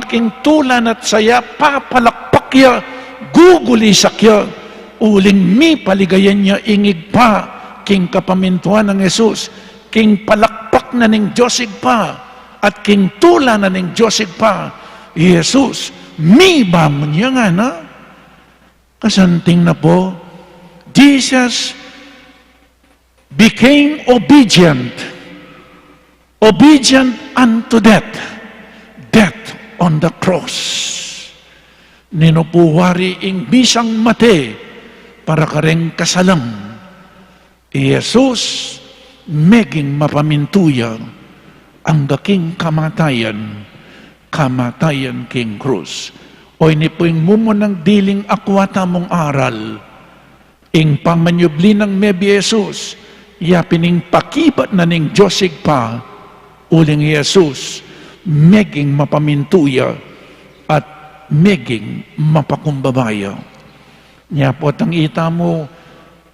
king tulan at saya, papalakpak ya, guguli sakya, uling mi paligayan niya ingig pa, king kapamintuan ng Jesus, king palakpak na ning Diyosig pa, at king tulan na ning Diyosig pa, Jesus, mi ba mo niya nga na? Kasanting na po, Jesus became obedient unto death on the cross. Ninupuwari ing bisang mate para kareng kasalang. Jesus, meging mapamintuya ang daking kamatayan king krus. O ini po yung mumo ng diling akwata mong aral, ing pamanyubli ng Mebye Jesus, yapining pakibat na ning Diyosig pa, uling Jesus, meging mapamintuya at meging mapakumbabaya. Nya po tang ita mo,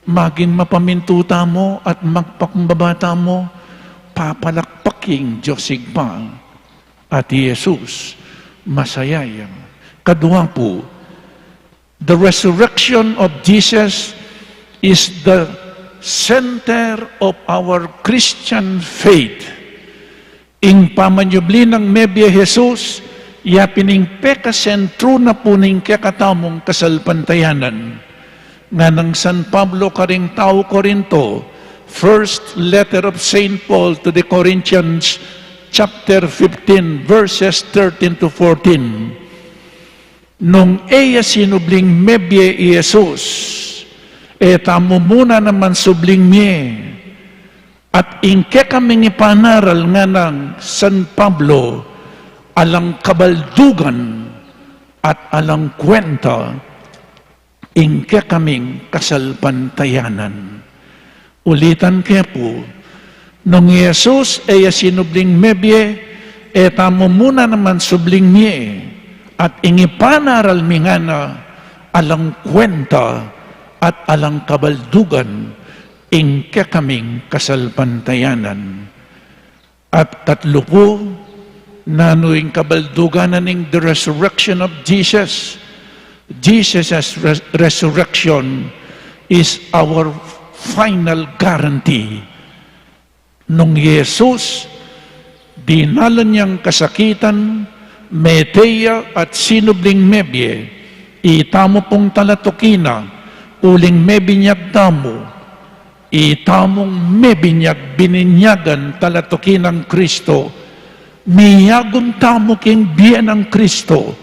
maging mapamintuta mo at magpakumbabata mo, papalakpaking Diyosig pa, at Jesus, masayayang. Kadua po, the resurrection of Jesus is the center of our Christian faith. Ing pamanyubli ng Mebye Jesus, yapining pekasentro na po ning kakatamong kasalpantayanan. Nga ng San Pablo karing tao Korinto, first letter of St. Paul to the Corinthians, chapter 15, verses 13 to 14. Nung eya sinubling Mebye Jesus, tamo muna naman subling miye, at ingke kaming ipanaral nga ng San Pablo, alang kabaldugan at alang kwenta, ingke kaming kasalpantayanan. Ulitan kaya po, nung Jesus eya sinubling Mebye, tamo muna naman subling miye, at ingipanaral mi nga na alang kwenta at alang kabaldugan, ingke kaming kasalpantayanan. At tatlo po, nanuing kabaldugan ning the resurrection of Jesus. Jesus' resurrection is our final guarantee. Nung Jesus, dinalan niyang kasakitan, meteya at sinubling Mebye, itamo pong talatukina, uling mebinyag tamo, itamong mebinyag bininyagan talatukinang Kristo, miyagom tamo king biyan ng Kristo.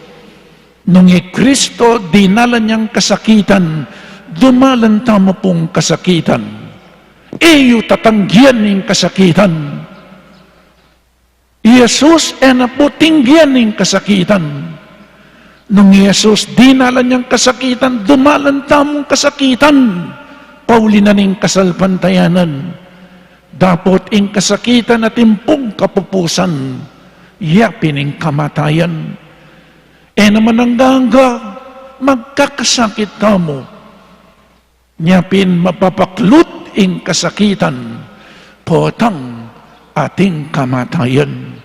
Nung Kristo dinala niyang kasakitan, dumalan tamo pong kasakitan. Iyo tatanggian ning kasakitan. Jesus na po tinggian ning kasakitan. Nung Jesus dinala niyang kasakitan, dumalan tamong kasakitan. Pauli na ning kasalpantayanan. Dapot ing kasakitan at impong kapupusan, yapining kamatayan. E naman ang gangga, magkakasakit tamo, yapin mapapaklot ing kasakitan, potang ating kamatayan.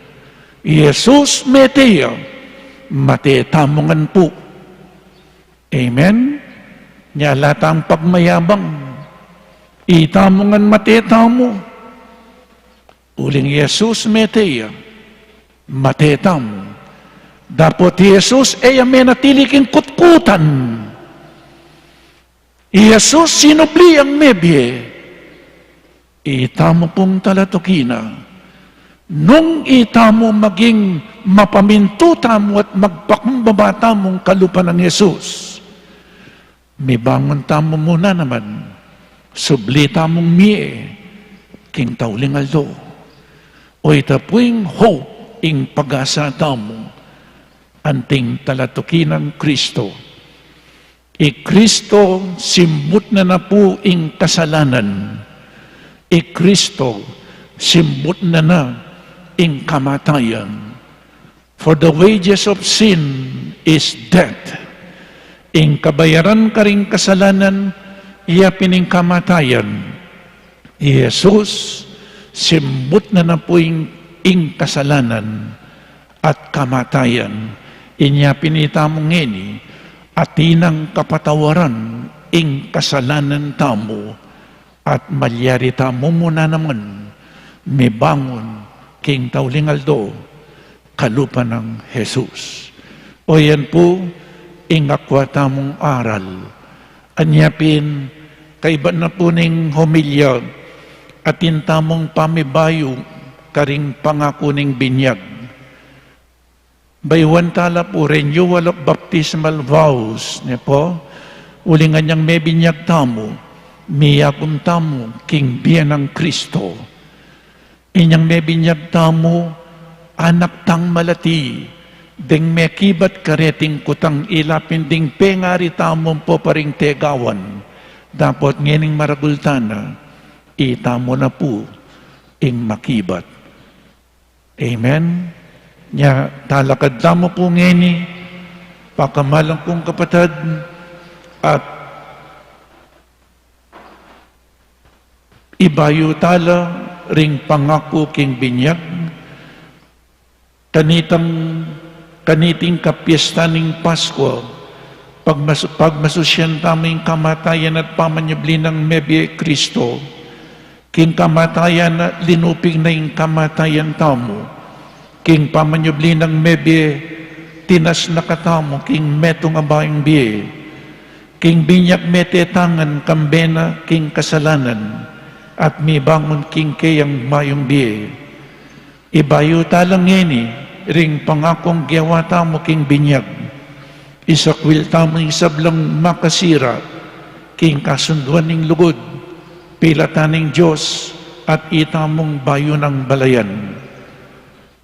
Jesus meteya, matetamongan po. Amen? Nyalatang pagmayabang, itamongan matetamo. Uling Jesus meteya, matetamo. Dapot Jesus ay may natiliking kutkutan. Jesus sinubli ang mebye. Itamo pong talatukina. Nung itamo maging mapamintuta mo at magpakumbabata mong kalupa ng Jesus, may bangon tamo muna naman, sublita mong mie, king tauling aldo, o itapuing hope, ing pag-asa tamo, anting talatukinan Kristo. Kristo simbut na po ing kasalanan. Kristo simbut na ing kamatayan. For the wages of sin is death. Ing kabayaran ka ring kasalanan, iyapining kamatayan. Jesus simbut na po ing kasalanan at kamatayan. Inya pinitamo ngeni, atinang kapatawaran ing kasalanan tamo, at malyari tamo muna naman, may bangon king taulingaldo, kalupa ng Jesus. O yan po, ing akwa tamong aral. Anyapin, kaiba na po ning homilya, atin tamong pamibayo, karing pangako ning binyag. Baywan tala po, renewal of baptismal vows, niya po, ulingan niyang may binyag tamo, miyapon tamo, king biyan ng Kristo. Inyang may binyag tamo, anak tang malati, ding may kibat kareting kutang ilapin, ding pengari tamong po paring tegawan, dapat ngening maragultana, itamo na po, ing makibat. Amen? Nya talakad mo po ngeni, pakamalang kong kapatid, at ibayo tala ring pangako king binyag, kaniting kapiestaning Pasko, pagmasusyan taming kamatayan at pamanyabli ng mebye Kristo, king kamatayan at linuping na yung kamatayan tamo, king pamanyubli ng mebye, tinas na katamo, king metong abayang biye, king binyak mete tangan, kambena, king kasalanan, at may bangon king kayang mayong biye. Ibayo talang ngeni, ring pangakong giawata mo king binyag, isakwil tamang isablang makasira, king kasunduan ning lugod, pilataning Diyos, at itamong bayo ng balayan.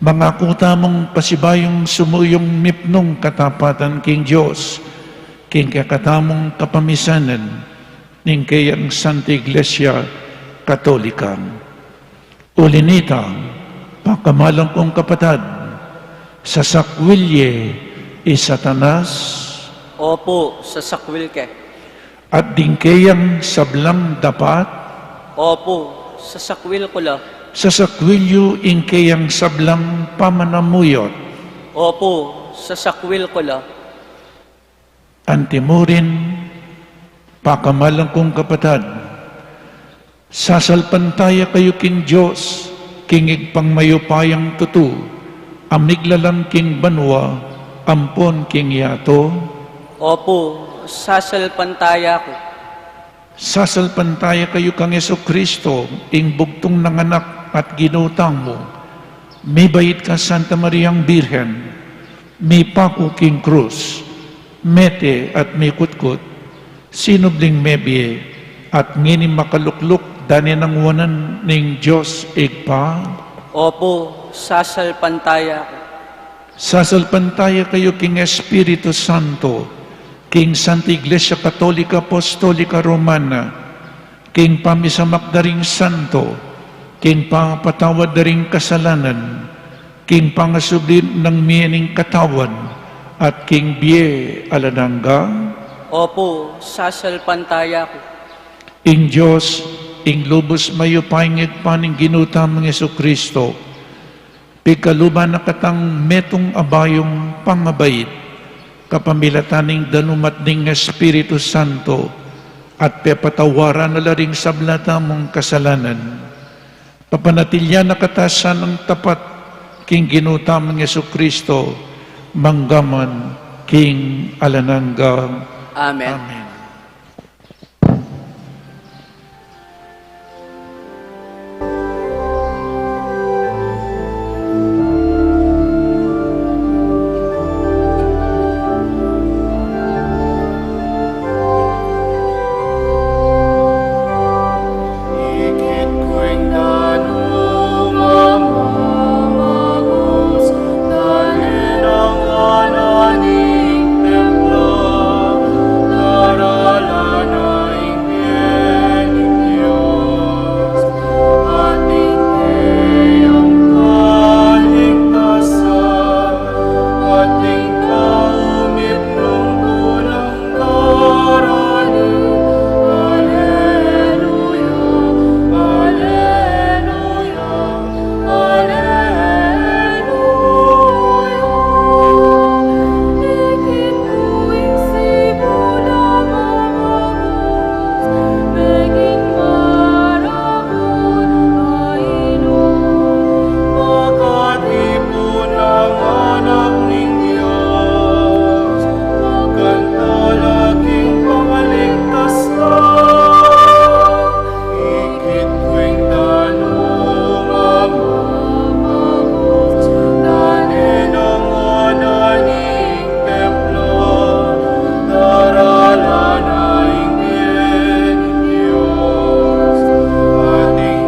Mga kutamong pasibayong sumuyong mipnong katapatan king Diyos, king kakatamong kapamisanan, ning kayang Santa Iglesia Katolika. Ulinita, pakamalang kong kapatid, sa sakwilye Satanas, Opo, sa sakwil ke. at dingkayang sablang dapat, Opo, sa sakwil ko la. sa sakwilyo ingkayang sablang pamanamuyot, Opo, sa sakwil ko la. antimurin, pakamalang kong kapatid, sasalpantaya kayo king Diyos, kingig pangmayupayang tutu, amiglalang king banwa, ampon king yato, Opo, sasalpantaya ko. sasalpantaya kayo kang Kristo, ing bugtong ng anak at ginutang mo, may bayit ka Santa Mariang Birhen, may pako king krus, mete at may kutkut, sinubling mebye, at ngini makalukluk, dani ng wanan ning Diyos igpa, Opo, sasalpantaya ko. sasalpantaya kayo king Espiritu Santo, king Santa Iglesia Katolika Apostolika Romana, king pamisamakdaring santo, king pangapatawad na ring kasalanan, king pangasubli ng miyaning katawan, at king biye alanangga, Opo, sasalpantaya ko. ing Diyos, ing lubos mayo paingig paning ginutamang Yesu Kristo, pikaluban na katang metong abayong pangabait, kapamilataning danumat ning Espiritu Santo, at pepatawaran na laring sablata mong kasalanan. Papanatilya na katasan ng tapat, king ginutamang Yesu Kristo, manggaman, king alanangga. Amen. Amen. Ikit ko'y nanumamagos, dalhin ang ananing templo, daralan na ingyening Diyos, ating iyong kaligtasan, ating kaumip ng unang darali. Makatipon ang anak ng Diyos, magkanta laging pamaligtas ka. Ikit ko'y nanumamagos, dalhin ang ananing templo, daralan na ingyening Diyos, ating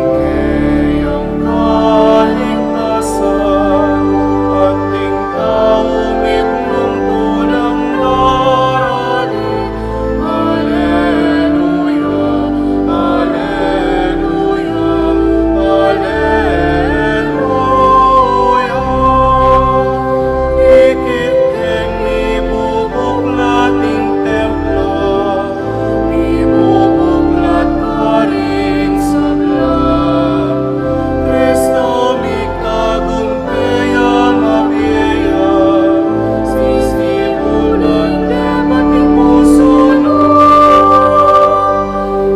iyong kaligtasan, ating kaumip ng unang darali. Alleluia, Alleluia, Alleluia. Ikit keng ibubuglating templo, ibubuglat ka rin sa blang. Kristo, may kagumpaya mabiyaya, sisimulan dapating puso na.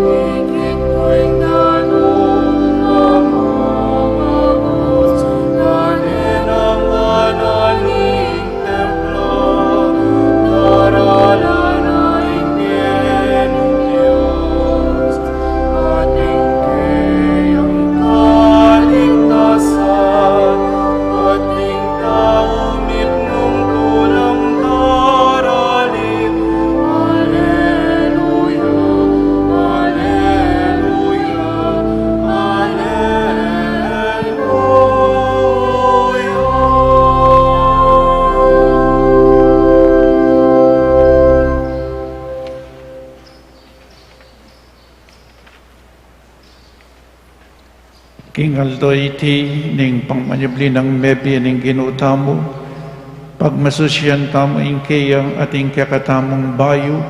Ikit ko'y nanumamagos, dalhin ang ananing templo, daralan na ingyening Diyos, ating iyong kaligtasan, ating kaumip ng unang darali. Alleluia, Alleluia, Alleluia. King Aldo iti ning pangmanyabli ng mebi ning ginutamo, pagmasusyan tamo ing kaya ating kakatamong bayo,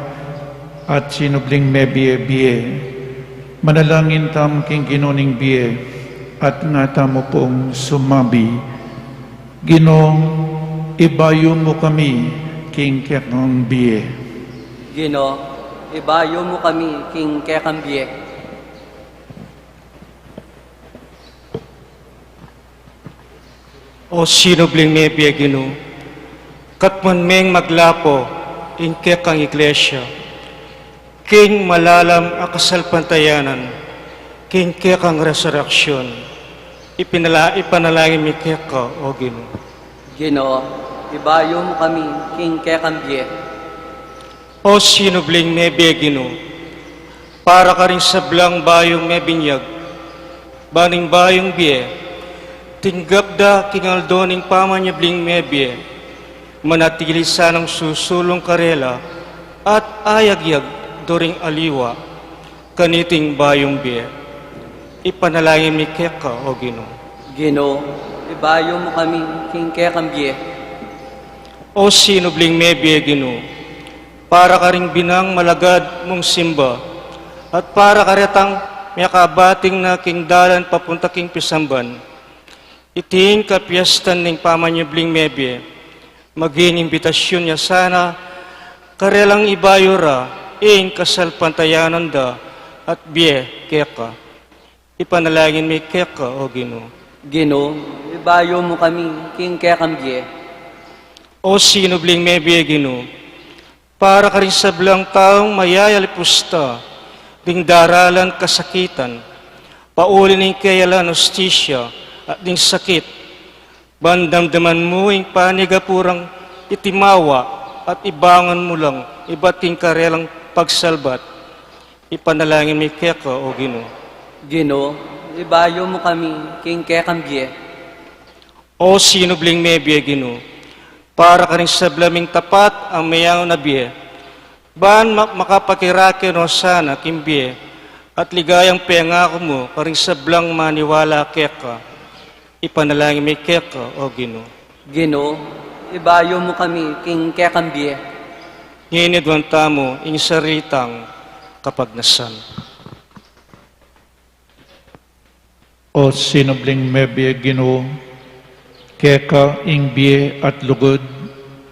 at sinubling mebi biye. Manalangin tamo king ginuning biye, at nga tamo pong sumabi. Ginong, ibayo mo kami king kakang biye. Gino, ibayo mo kami, king kekambye. O sinubling nebya Gino, katman meng maglapo ingke kang iglesia, king malalam akasalpantayanan, king ke kang resurreksyon, ipanalangin mi ke ka, o Gino. Gino, ibayo mo kami, king kekambye. O sinubling nebya Gino, para ka rin sablang bayong may binyag, baning bayong biye, tinggapda kingaldoning pamanyabling mebye, manatili sanang susulong karela at ayagyag during aliwa, kaniting bayong biye. Ipanalangin mi keka, O Ginoo. Ginoo, ibayo mo kami king kekambye. O sinubling mebye, Ginoo, para ka ring binang malagad mong simba, at para ka retang miyakabating na king dalan papunta king pisamban, iting kapiastan ning pamanyubling mebye, maging imbitasyon niya sana, karelang ibayora, ing kasalpantayanan da, at biye keka. Ipanalangin mi keka, O Ginoo. Ginoo, ibayo mo kami king kekambye. O sinubling mebye, Ginoo, para ka rin sa belang taong mayayalipusta, ding daralan kasakitan, paulin ng kayalan hostisya at ding sakit, bandamdaman mo ing panigapurang itimawa at ibangan mo lang ibating karelang pagsalbat. Ipanalangin mi keka, O Ginoo. Ginoo, ibayo mo kami king kekambye. O sinubling mebye, Ginoo, para ka rin sa blaming tapat ang mayang nabiye, ban makapakirake no sana kimbiye, at ligayang pengako mo ka rin sa blang maniwala keka. Ipanalangin mi keka, O Ginoo. Ginoo, ibayo mo kami king kekambye. Nginidwanta mo ing saritang kapagnasan. O sinubling mebye, Ginoo, keka ing biye at lugod,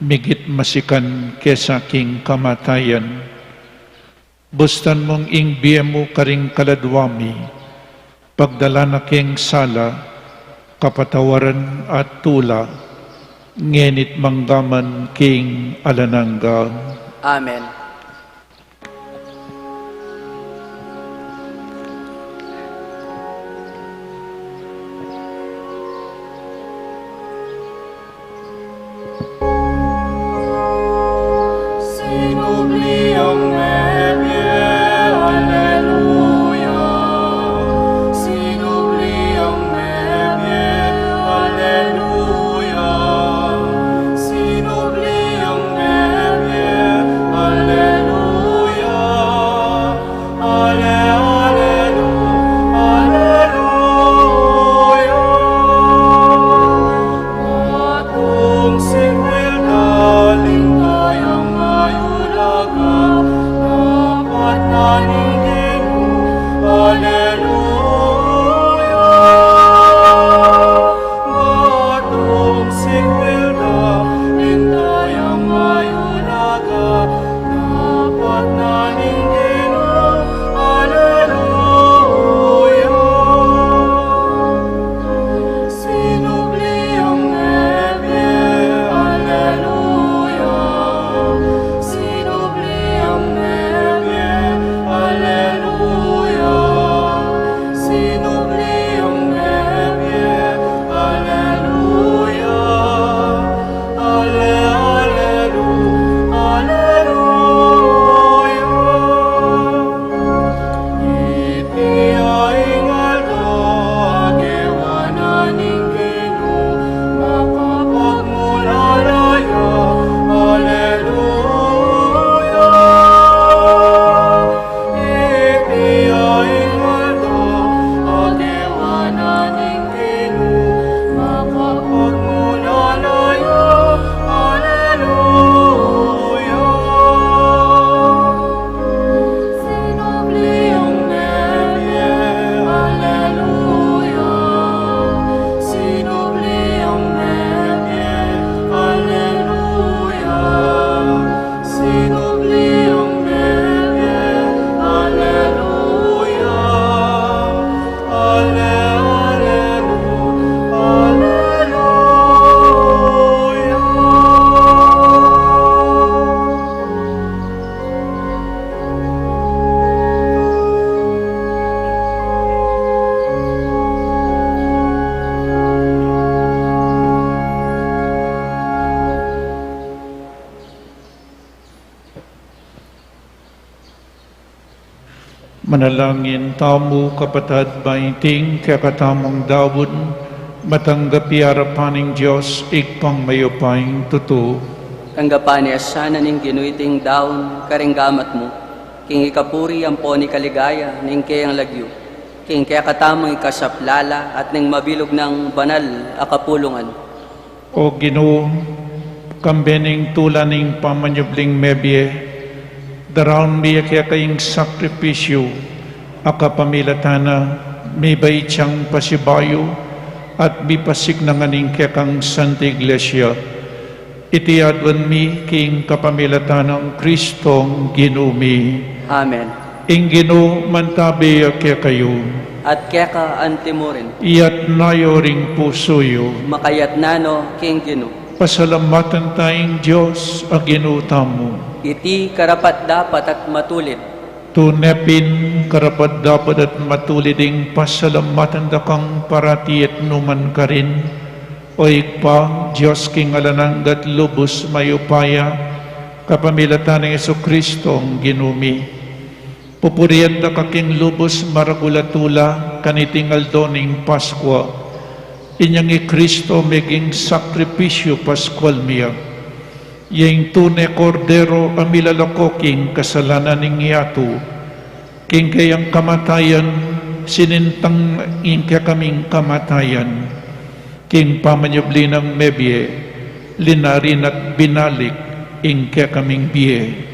migit masikan kesa king kamatayan. Bustan mong ing biye mo karing kaladwami, pagdala na king sala, kapatawaran at tula, ngenit manggaman king alanangga. Amen. Sinubli ang mebye, Alleluia. Sinubli ang mebye, Alleluia. Sinubli ang mebye, Alleluia. Alleluia. Atong singwil galing tayang ayulaga, dapat naningin mo, Alleluia. Atong singwil galing tayang ayulaga, dapat naningin mo, Alleluia. Sinubli ang mebye, Alleluia. Sinubli ang mebye, Alleluia. Sinubli ang mebye, Alleluia. Alleluia. Iti aing aldo, agewanan ing Ginoo, makapagmulalaya, Alleluia. Iti aing aldo, agewanan ing Ginoo, makapagmulalaya, Alleluia. Sinubli ang mebye, Alleluia. Sinubli ang mebye, Alleluia. Sinubli ang mebye, Alleluia. Alleluia. Manalangin tamu kapatad baiting kakatamang dawon, matanggapi arapaning Diyos, igpang mayupaing tuto. Tanggapan niya sana ning ginuiting daon, karinggamat mo, king ikapuri ang po ni kaligaya, ning kayang lagyo. king kaya katamang ikasaplala at ning mabilog ng banal akapulungan. O Ginoo, kambening tulaning pamanyubling mebye, daraon miya kaya kayong sakripisyo, akapamilatana, may bayitsang pasibayo, at bipasik na nganing kaya kang Santa Iglesia. Itiadwan mi king kapamilatanang Kristong ginumi. Amen. Ing Ginoo mantabi kaya kayo, At kaya ka antimurin, iyat nayo ring pusoyo, makayat nano king Gino. pasalamatan tayong Diyos ang ginutamo. Iti karapat dapat at matulid, Tunepin karapat dapat at matuliding pasalamatan da kang parati at numan ka rin. O ikpa, Diyos king alananggat lubos mayupaya, kapamilatan ng Jesucristo ang ginumi. Pupurian da kaking lubos maragulatula kaniting aldoning Paskwa. Inyang Kristo meging sakripisyo Paskwal miya. Yang tune kordero amilalakoking kasalanan ng yato, king kayang kamatayan, sinintang ingka kaming kamatayan, king pamanyubli ng mebye, linarin at binalik, ingka kaming biye.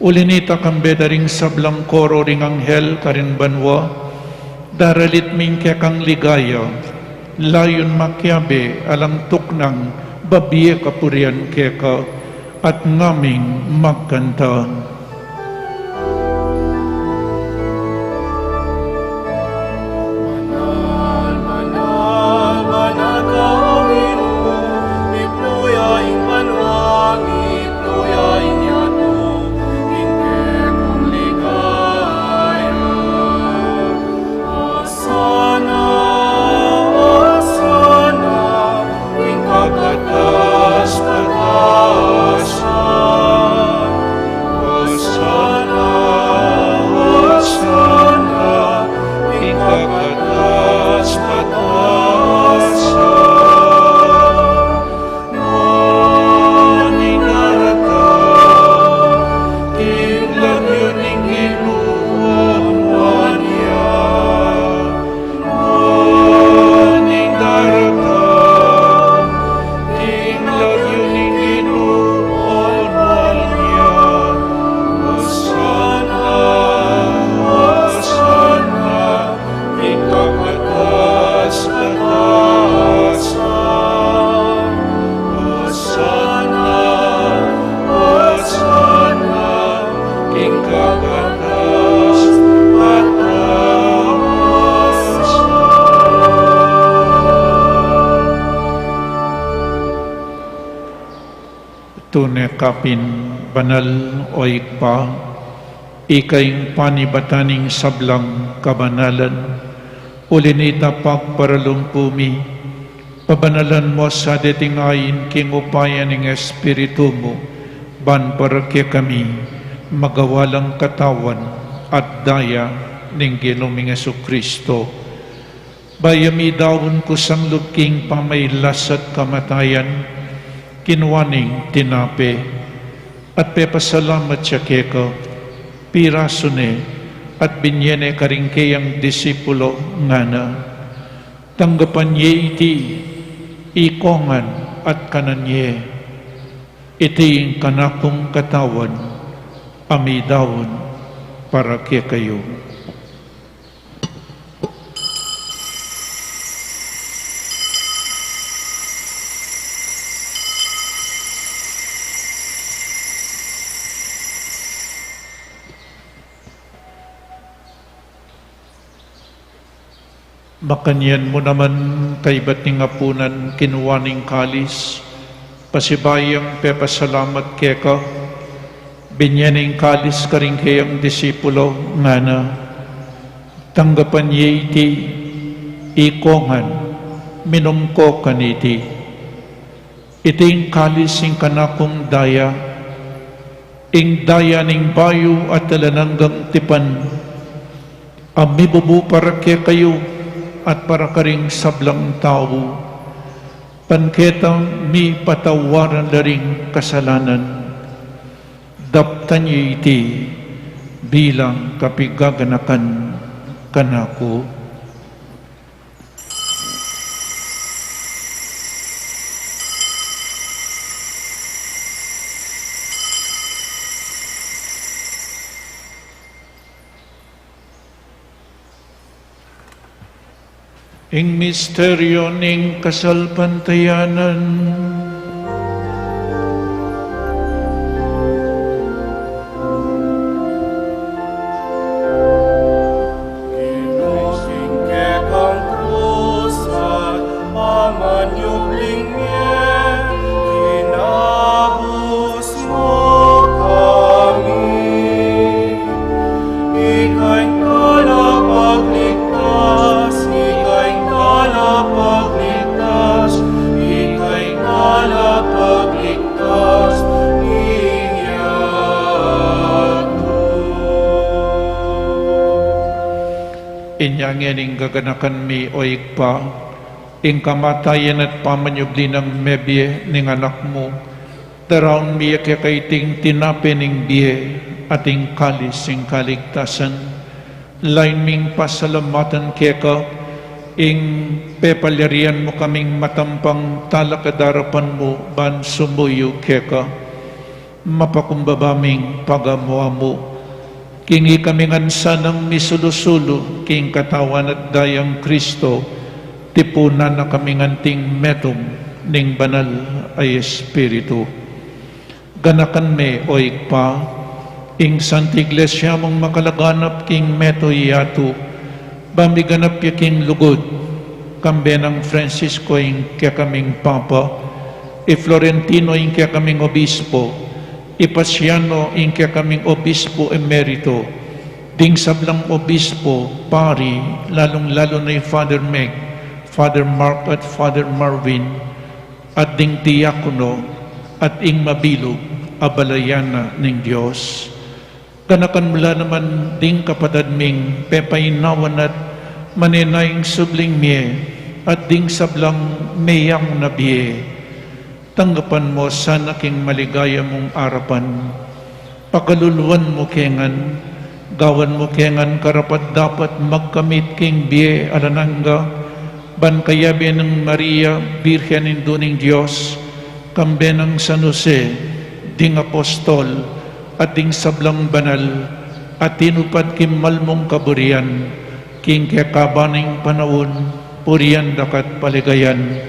Ulinita kambeda ring sablang koro ring anghel karin banwa, daralit mingka kang ligaya, layon makyabe alang tuknang, babiye kapurian keka at ngaming magkanta. Tune kapin banal o ikpa, ikayong panibataning sablang kabanalan, ulinita pagparalumpumi, pabanalan mo sa detingayin king upayan ng Espiritu mo, ban para kaya kami magawalang katawan at daya ng Ginuming Jesucristo. Bayami daon ko sang luking pamaylas at kamatayan, kinwaning tinape, at pepasalamat siya keka, pirasone, at binyene karingkeyang disipulo ngana. Tanggapan niya iti, ikongan at kananye, iti kanakong katawan, amidawon para kaya kayo. Makanyan mo naman kay bating apunan kinuwaning kalis, pasibayang pepasalamat keka, binyaning kalis karing kayang disipulo nga na, tanggapan niya iti, ikongan, minumko kaniti, iting kalis ing kanakong daya, ing daya ning bayo at talananggang tipan, amibubu para kaya kayo, at para karing sablang tao, panketang mi patawaran laring kasalanan, daptan niya iti bilang kapigaganakan kanako. Ing misteryo ning kasalpantayanan, Singketang krusat, amanyubling niya, kinabus mo kami. Ika'y kalapagligtas, ika'y kalapagligtas, ika'y kalapagligtas, inyangin ing gaganakan mi oik pa, ing kamatayan at pamanyubli ng mebye ning anak mo, taraon mi kaiting tinapin ing biye at ing kalis ing kaligtasan, lain ming pasalamatan keka, ing pepalyarian mo kaming matampang talakadarapan mo, ban sumuyo keka, mapakumbabaming pagamuha mo, kingi kami ngansa ng misulusulo, king katawan at dayang Kristo, tipunan na kami nganting metum, ning banal ay Espiritu. Ganakan me oik pa, ing Santa Iglesia mong makalaganap king meto iyatu, bamiganap ya king lugod, kambe ng Francisco ing kaya kaming Papa, Florentino ing kaya kaming Obispo, Ipasiano ing kaya kaming Obispo Emerito, ding sablang Obispo, Pari, lalong-lalo na Father Meg, Father Mark at Father Marvin, at ding Diakono, at ing mabilog, abalayana ng Diyos. Kanakan mula naman ding kapatad ming pepainawan at maninayang subling miye, at ding sablang meyang nabiye. Tanggapan mo sana king maligaya mong arapan. Pakaluluan mo kengan, gawan mo kengan karapat dapat magkamit king biye alananga, ban kayabi ng Maria, Birhen induning Diyos, kambe ng San Jose, ding apostol, at ding sablang banal, at tinupad kim malmong kaburian, king kakabaning panahon, purian dakat paligayan,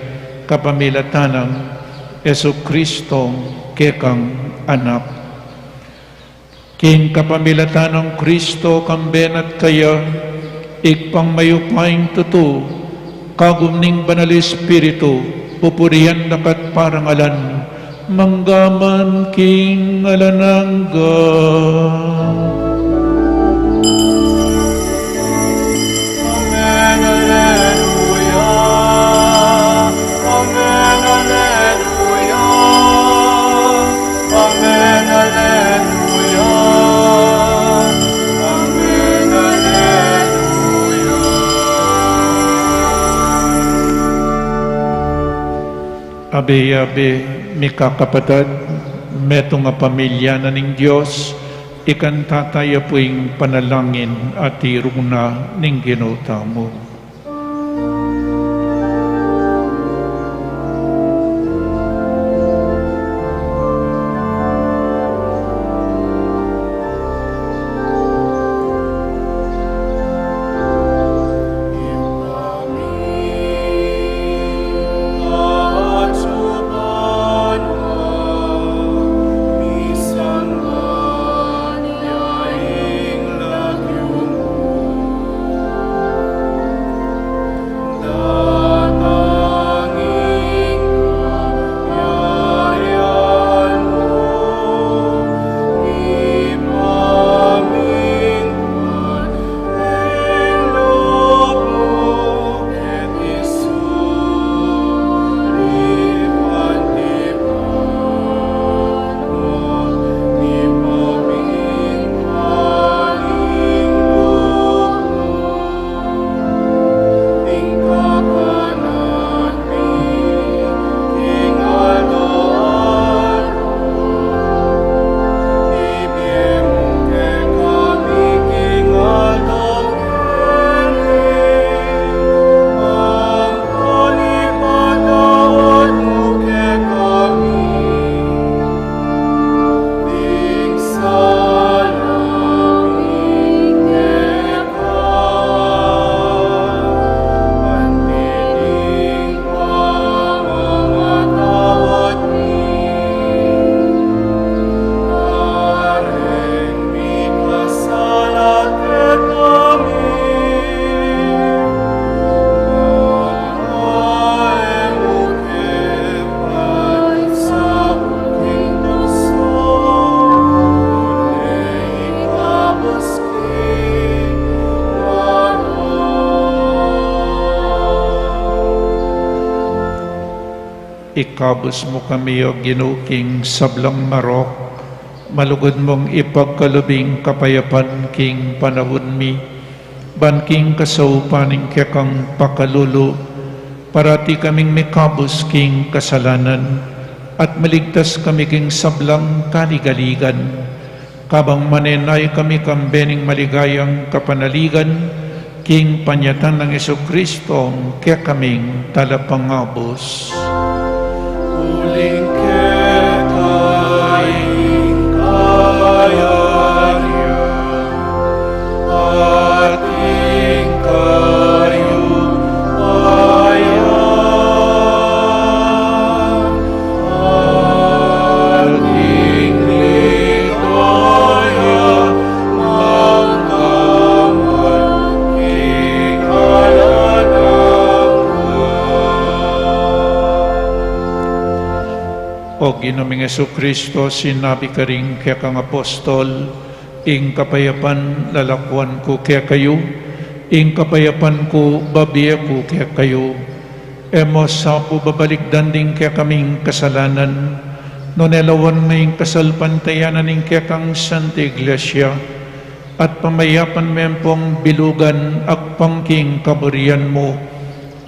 kapamilatanang Yesu Kristo kekang anak. King kapamilatan ng Kristo kamben at kaya, ikpang mayupaing tutu, kagumning banal Espiritu, pupurian dakat parangalan, manggaman king alanangga. Amen, Alleluia. Amen, Alleluia. Amen, Alleluia. Amen, Alleluia. Abe-abe, mika kapatid, meto nga pamilya na ning Diyos, ikan tataya po'ing panalangin at iruna ning ginota mo. kabus mo kami o ginuking sablang marok, malugod mong ipagkalubing kapayapan king panahon mi, banking kasaupaning kekang pakalulu, parati kaming may kabus king kasalanan, at maligtas kami king sablang kaligaligan, kabang manenay kami kambening maligayang kapanaligan, king panyatan ng Jesucristo, kaya kaming talapangabos. Uling ketaing kayarya, ating kayo ayan, ating ligaya, manggaman king O Ginoong Jesucristo, sinabi ka rin kaya kang apostol, ing kapayapan lalakwan ko kaya kayo, ing kapayapan ko babiya ko kaya kayo. Emos sa po babalikdan din kaya kaming kasalanan, no nelawan may kasalpantayanan ing kaya kang Santa Iglesia, at pamayapan mempong bilugan ak pangking kaburian mo,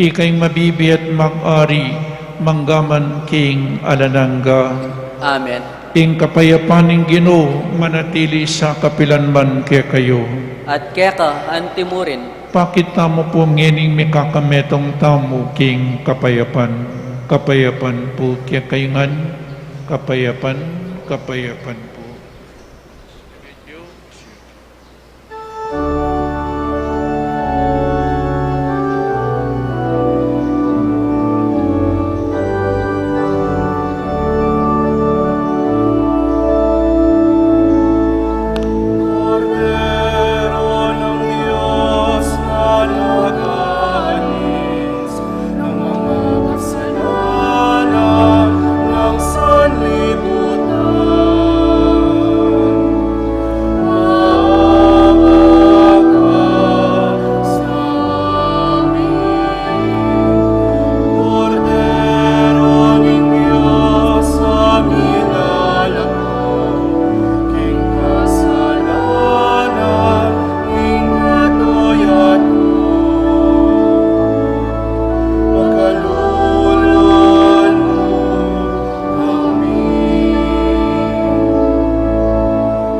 ikay mabibi at mag-ari, manggaman king alanangga. Amen. Ing kapayapaning Ginoo manatili sa kapilanman kaya kayo. At keka antimurin, Pakita mo po ngining may kakametong tamo king kapayapan. Kapayapan po kaya kayungan. Kapayapan, kapayapan po. Cordero ng Diyos na nag-aalis ng mga kasalanan ng sanlibutan. Maawa ka sa amin. Cordero ng Diyos aming alakot, king kasalanan, king katoyan ko. Pagkaluluan mo kami.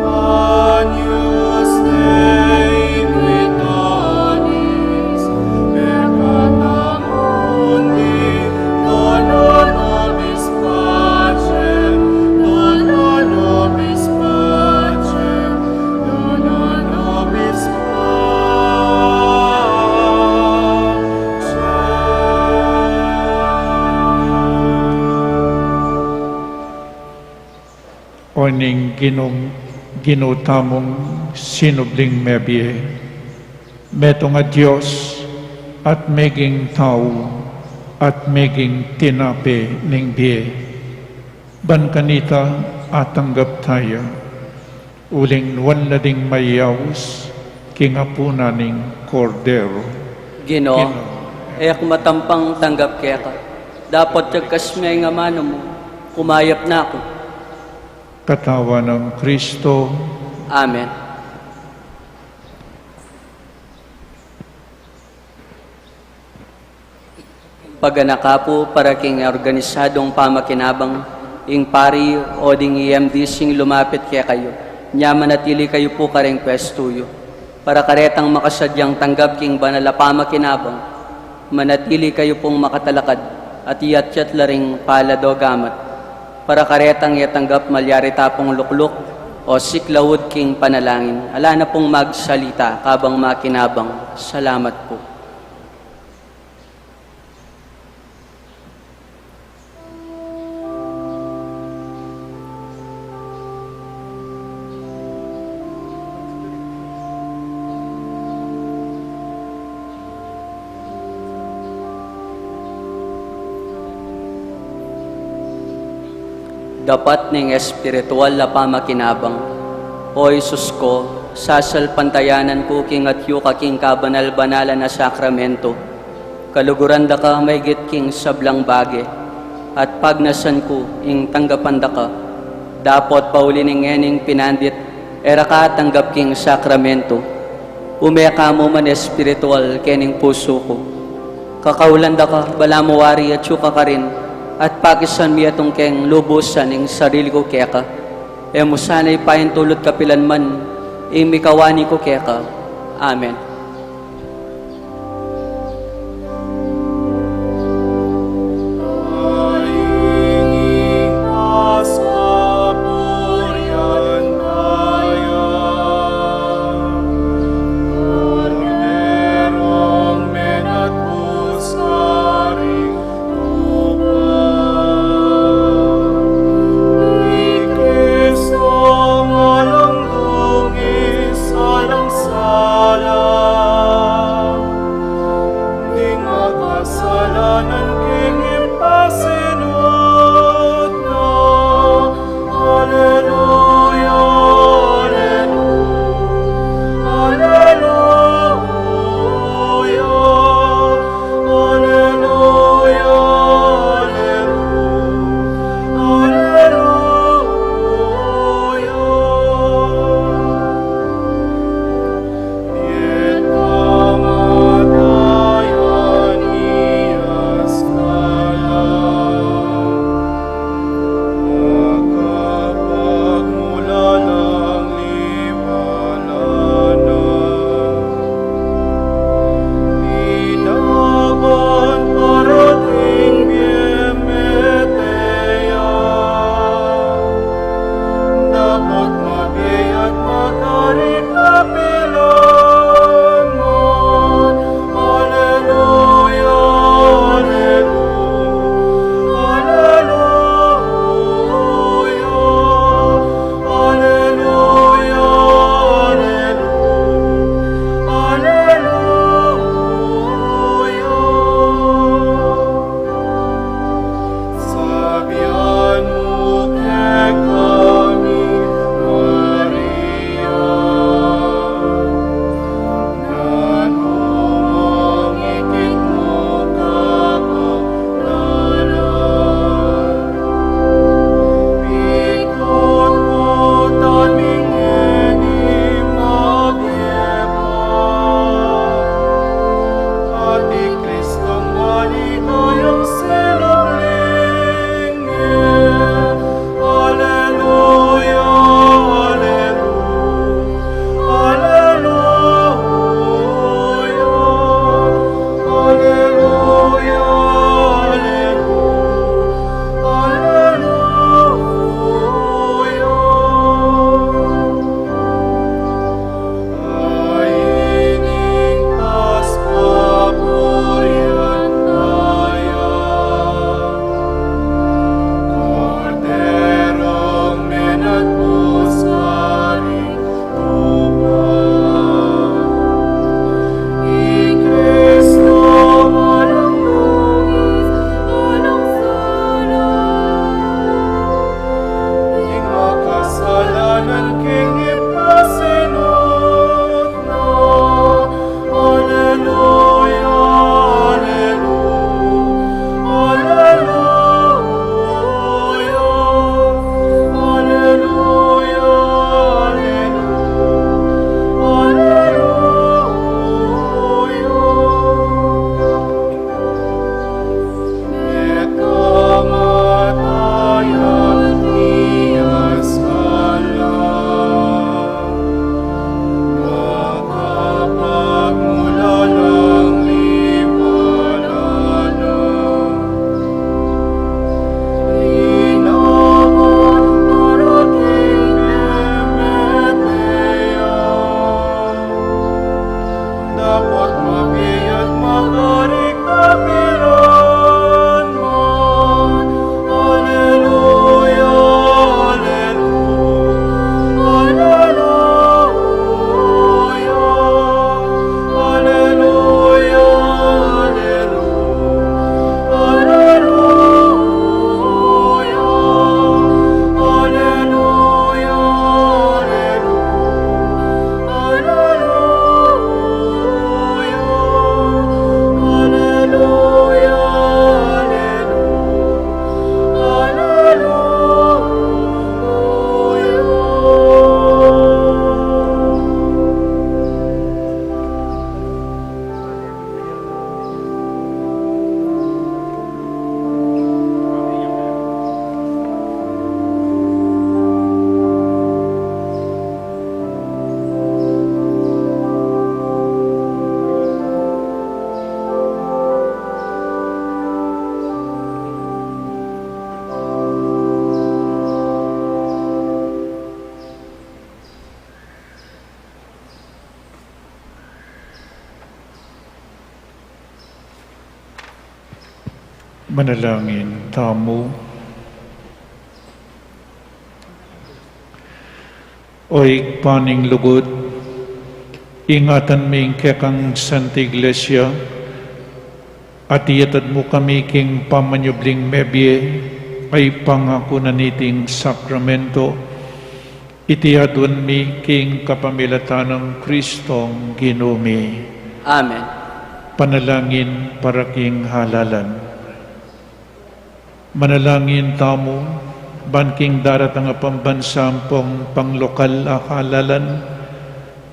Agnus Dei Quitonis, peccata mundi, dona nobis pacem, dona nobis pacem, dona nobis pacem. Oning ginutamong sinubling mebie. Meto nga Diyos at meging tao at meging tinape ning biye. Ban kanita atanggap tayo. Uling wala ding mayaws kingapuna ning kordero. Ginoo, ayak matampang tanggap keka. Dapat tagkasmay nga mano mo, kumayap na ako. Katawa ng Kristo, Amen. Paganaka po para king organisadong pamakinabang, ing pari o ding EMD sing lumapit kaya kayo. Nya manatili kayo po kareng pwestuyo. Para karetang makasadyang tanggap king banala pamakinabang, manatili kayo pong makatalakad at iyat-yat laring palado gamat. Para karetang yatanggap malyari tapong lukluk o siklawod king panalangin. Ala na pong magsalita kabang makinabang. Salamat po. Dapat ning espiritual na pamakinabang. O Isus ko, sasalpantayanan ko king at yu kaking kabanal-banalan na sakramento. Kaluguran da ka may king sablang bage. at pagnasan ko ing tanggapanda ka. Dapot pauli ning ngening pinandit, era ka tanggap king sakramento. Umeka mo man espiritual kening puso ko. Kakaulanda ka, balamawari at syuka ka rin, at pakisan mi atong keng lubusan ing sarili ko keka. E mo sana'y pahintulot kapilan man, ing mikawani ko keka. Amen. Salang Manalangin tamo. Oy paning lugod, ingatan mi kekang Santa Iglesia, at iyatad mo kami king pamanyubling mebye, ay pangako na niting sakramento, itiyadun mi king kapamilatan ng Kristong Ginumi. Amen. Panalangin para king halalan. Manalangin tamo, banking darat ang pambansampong panglokal akalalan,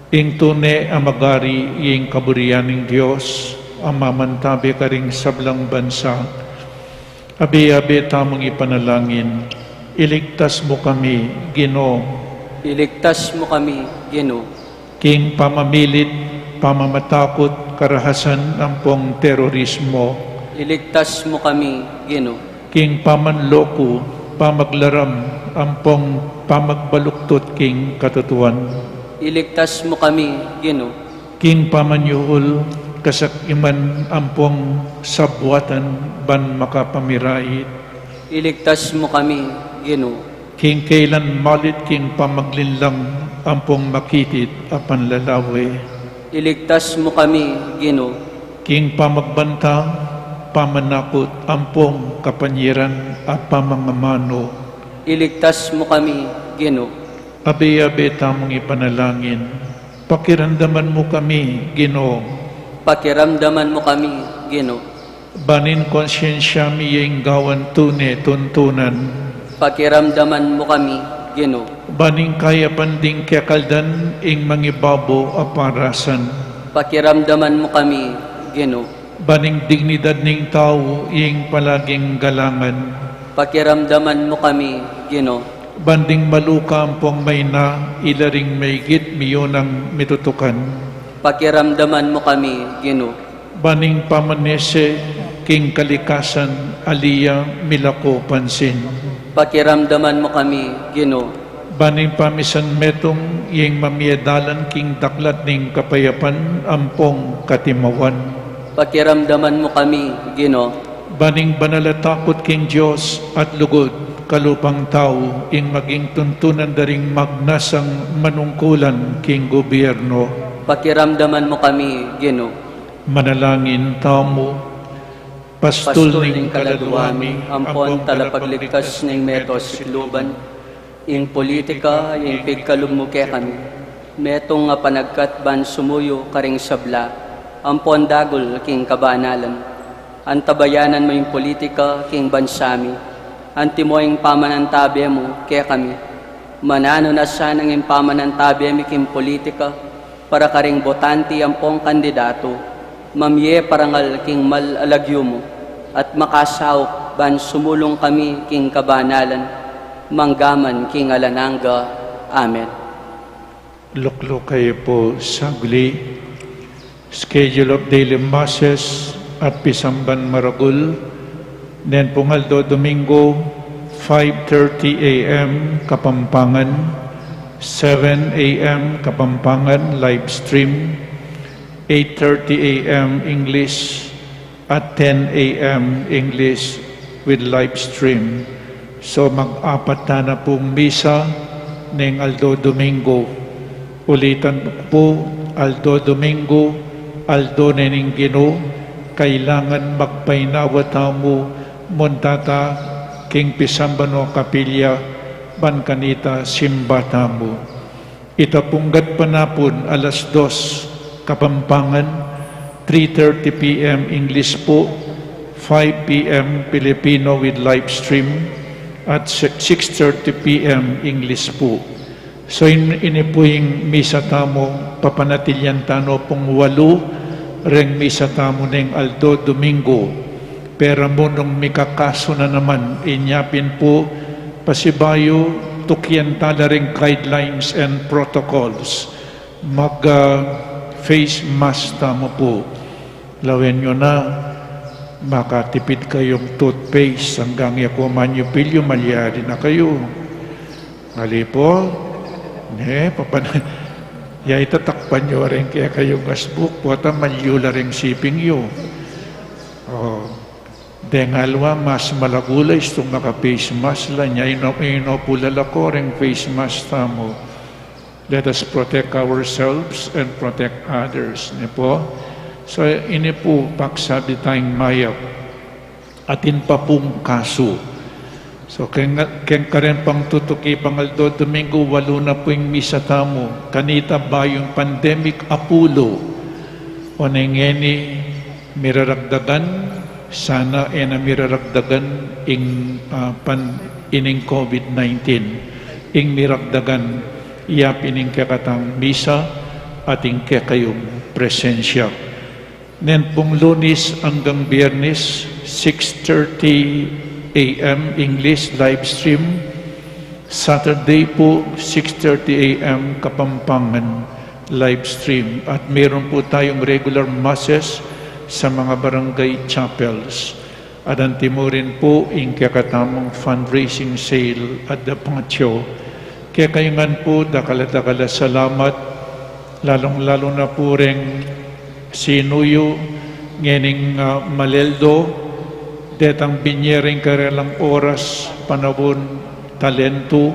ing tune amagari ing kaburian ng Diyos, amamantabi ka ring sablang bansa. Abi-abi tamong ipanalangin, iligtas mo kami, Ginoo, Iligtas mo kami, Ginoo, king pamamilit, pamamatakot, karahasan ang pong terorismo, iligtas mo kami, Ginoo, king pamanloko, pamaglaram, ang pong pamagbaluktot king katutuan, iligtas mo kami, Ginoo, king pamanyuhol, kasakiman ang pong sabwatan, ban makapamirait, iligtas mo kami, Ginoo, king kailan malit, king pamaglinlang, ang pong makitit, apan lalawe, iligtas mo kami, Ginoo, king pamagbanta, pamanakot, ampong kapanyiran, at pamangamano. iligtas mo kami, Ginoo, Abi-abi tamong ipanalangin, pakiramdaman mo kami, Ginoo, pakiramdaman mo kami, Ginoo, banin konsyensya miyeng gawan tune tuntunan, pakiramdaman mo kami, Ginoo, baning kaya panding kekaldan ing mangibabo aparasan, pakiramdaman mo kami, Ginoo, baning dignidad ning tao ing palaging galangan, pakiramdaman mo kami, Ginoo, banding maluka ang pong may na ilaring maygit miyonang mitutukan, pakiramdaman mo kami, Ginoo, baning pamanese king kalikasan aliya milako pansin, pakiramdaman mo kami, Ginoo, baning pamisan metong ing mamiedalan king daklat ning kapayapan ampong katimawan, pakiramdaman mo kami, Ginoo, baning banalatakot king Diyos at lugod kalupang tao ing maging tuntunan daring magnasang manungkulan king gobyerno. pakiramdaman mo kami, Ginoo, Manalangin tamo, pastul ning kaladuami, kaladuami, ampon talapagligtas ning metos sikluban, ing politika, ing pigkalumuke kami, metong nga panagkat ban sumuyo karing sabla, ampon dagol king kabanalan, antabayanan mo yung politika king bansami, anti mo yung pamanantabi mo kaya kami, manano na siya ng yung pamanantabi mi king politika, para karing botanti ampong kandidato, mamye parangal king malalagyo mo, at makasawok ban sumulong kami king kabanalan, manggaman king alananga. Amen. Luklok kayo po sagli. Schedule of daily masses at Pisamban Maragul. Then Pungaldo Domingo, 5:30 a.m. Kapampangan, 7 a.m. Kapampangan live stream, 8:30 a.m. English, at 10 a.m. English with live stream. So mag-apat na pong misa ng Aldo Domingo. Ulitan po, Aldo Domingo, Aldo nening Ginoo, kailangan magpainawa mo montata king Pisambano Kapilya, bankanita simbata mo. Itapunggat panapon alas 2 Kapampangan, 3:30 p.m. English po, 5 p.m. Filipino with live stream, at 6:30 p.m. English po. So ini po yung misa tamo, papanatilyan tano pong 8, reng misa tamo ng Aldo Domingo. Pero mo nung mikakaso na naman, inyapin po, pasibayo, tukyan tala ring guidelines and protocols. Face mask tamo po. Lawin nyo na, makatipid kayong toothpaste hanggang yakuman nyo pilyo, malyari na kayo. Mali po, ya itatakpan nyo rin kaya kayong gasbook po, at malyula rin siping nyo. Dengalwa, mas malagulay itong naka-face mask la niya, inopulala ko rin face mask tamo. Let us protect ourselves and protect others. Ni po? So, ini po, paksabi tayong mayap. Atin pa pong kaso. So, kaya ka rin pang tutuki, pangaldo, Domingo, 8 na po yung misa tamo. Kanita ba yung pandemic apulo? O nangeni, miraragdagan, sana na miraragdagan ining COVID-19. Ing miragdagan, iyapining kakatang misa, ating kayong presensya. Nen pong Lunes hanggang Biyernes, 6:30 a.m. English live stream. Saturday po, 6:30 a.m. Kapampangan live stream. At meron po tayong regular masses sa mga barangay chapels. At antimurin po yung kakatamang fundraising sale at the patio. Kaya kayungan po, dakala-dakala salamat, lalong-lalo na po rin sinuyo, ngening maleldo, detang binyering karelang oras, panahon, talento,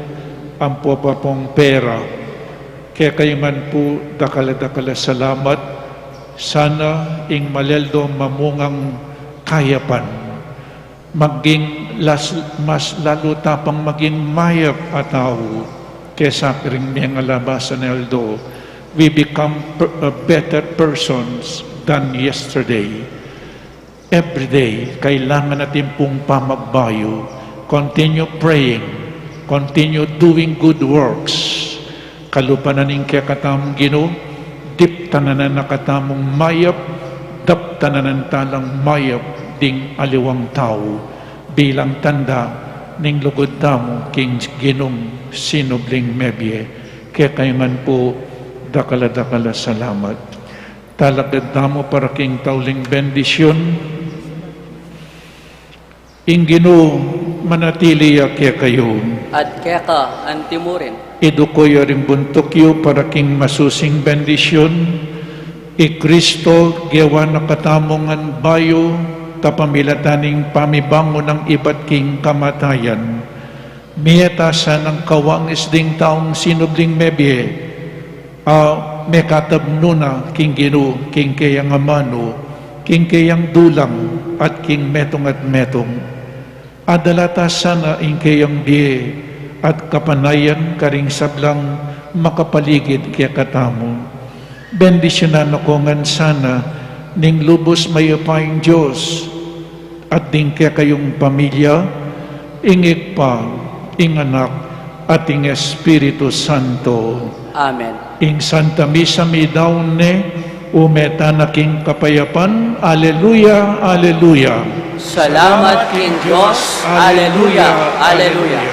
ang po pa pong pera. Kaya kayungan po, dakala-dakala salamat, sana ing maleldo mamungang kayapan, maging mas lalo tapang maging mayap ataw kesa ring mga labasan eldo. We become better persons than yesterday. Every day, kailangan natin pong pamagbayo. Continue praying. Continue doing good works. Kalupanan ng kakatamong Ginoo, dip tananan nakatamong mayap, dap tananan talang mayap ding aliwang tao, bilang tanda ning lugod tamo king Ginong sinubling mebye. Kaya kayman po, dakala-dakala salamat. Talagad tamo para king tauling bendisyon. Ing Ginoo manatili kaya kayo. At kaya ka, antimurin. Idukoy rin buntukyo para king masusing bendisyon. I Kristo, gawa na katamongan bayo, tapamilataning pamibango ng iba't king kamatayan. Miyatasan ng kawangis ding taong sinubling mebye, mekatabnuna king Ginoo, king kayang amano, king kayang dulang, at king metong at metong. Adalata sana ing kayang die, at kapanayan karing sablang makapaligid kaya katamo. Bendisyonan ako ngan sana ning lubos mayapayong Diyos at ding kaya kayong pamilya, ingig pa, ing anak, at ing Espiritu Santo. Amen. Ing Santa Misa mi daun ne, umeta na king kapayapan. Alleluia, Alleluia. Salamat king Diyos. Alleluia, Alleluia.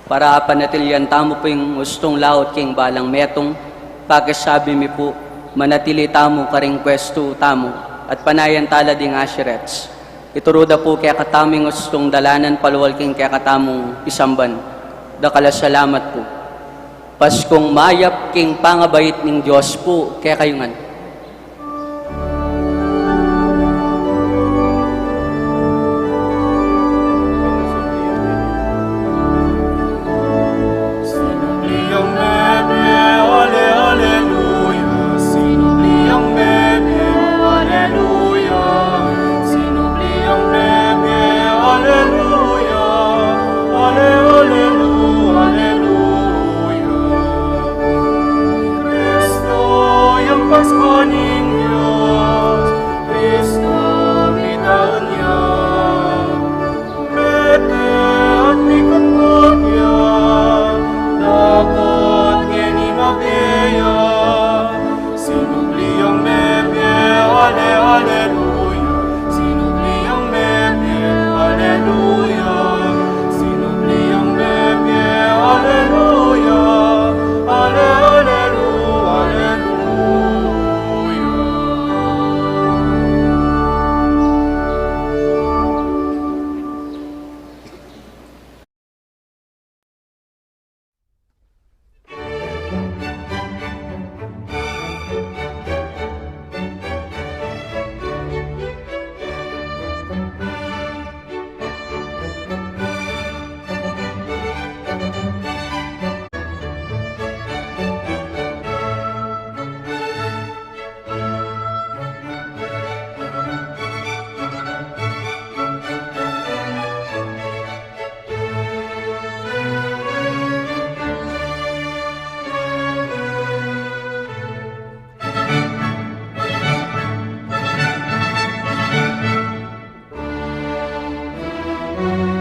Para panatilian tamo po yung gustong laot king balang metong, pagkasabi mi po, manatili tamo karing pwesto tamo, at panayan tala ding asherets. Ituruda po kaya kataming gustong dalanan paluwal king kaya katamong isamban. Dakala salamat po. Paskong mayap king pangabait ning Diyos po kaya kayungan. Sinubliang bebe, ale, aleluya. Sinubliang bebe, aleluya. Sinubliang bebe, aleluya. Ale, aleluya, aleluya. Cristo, yang Pasko Amen.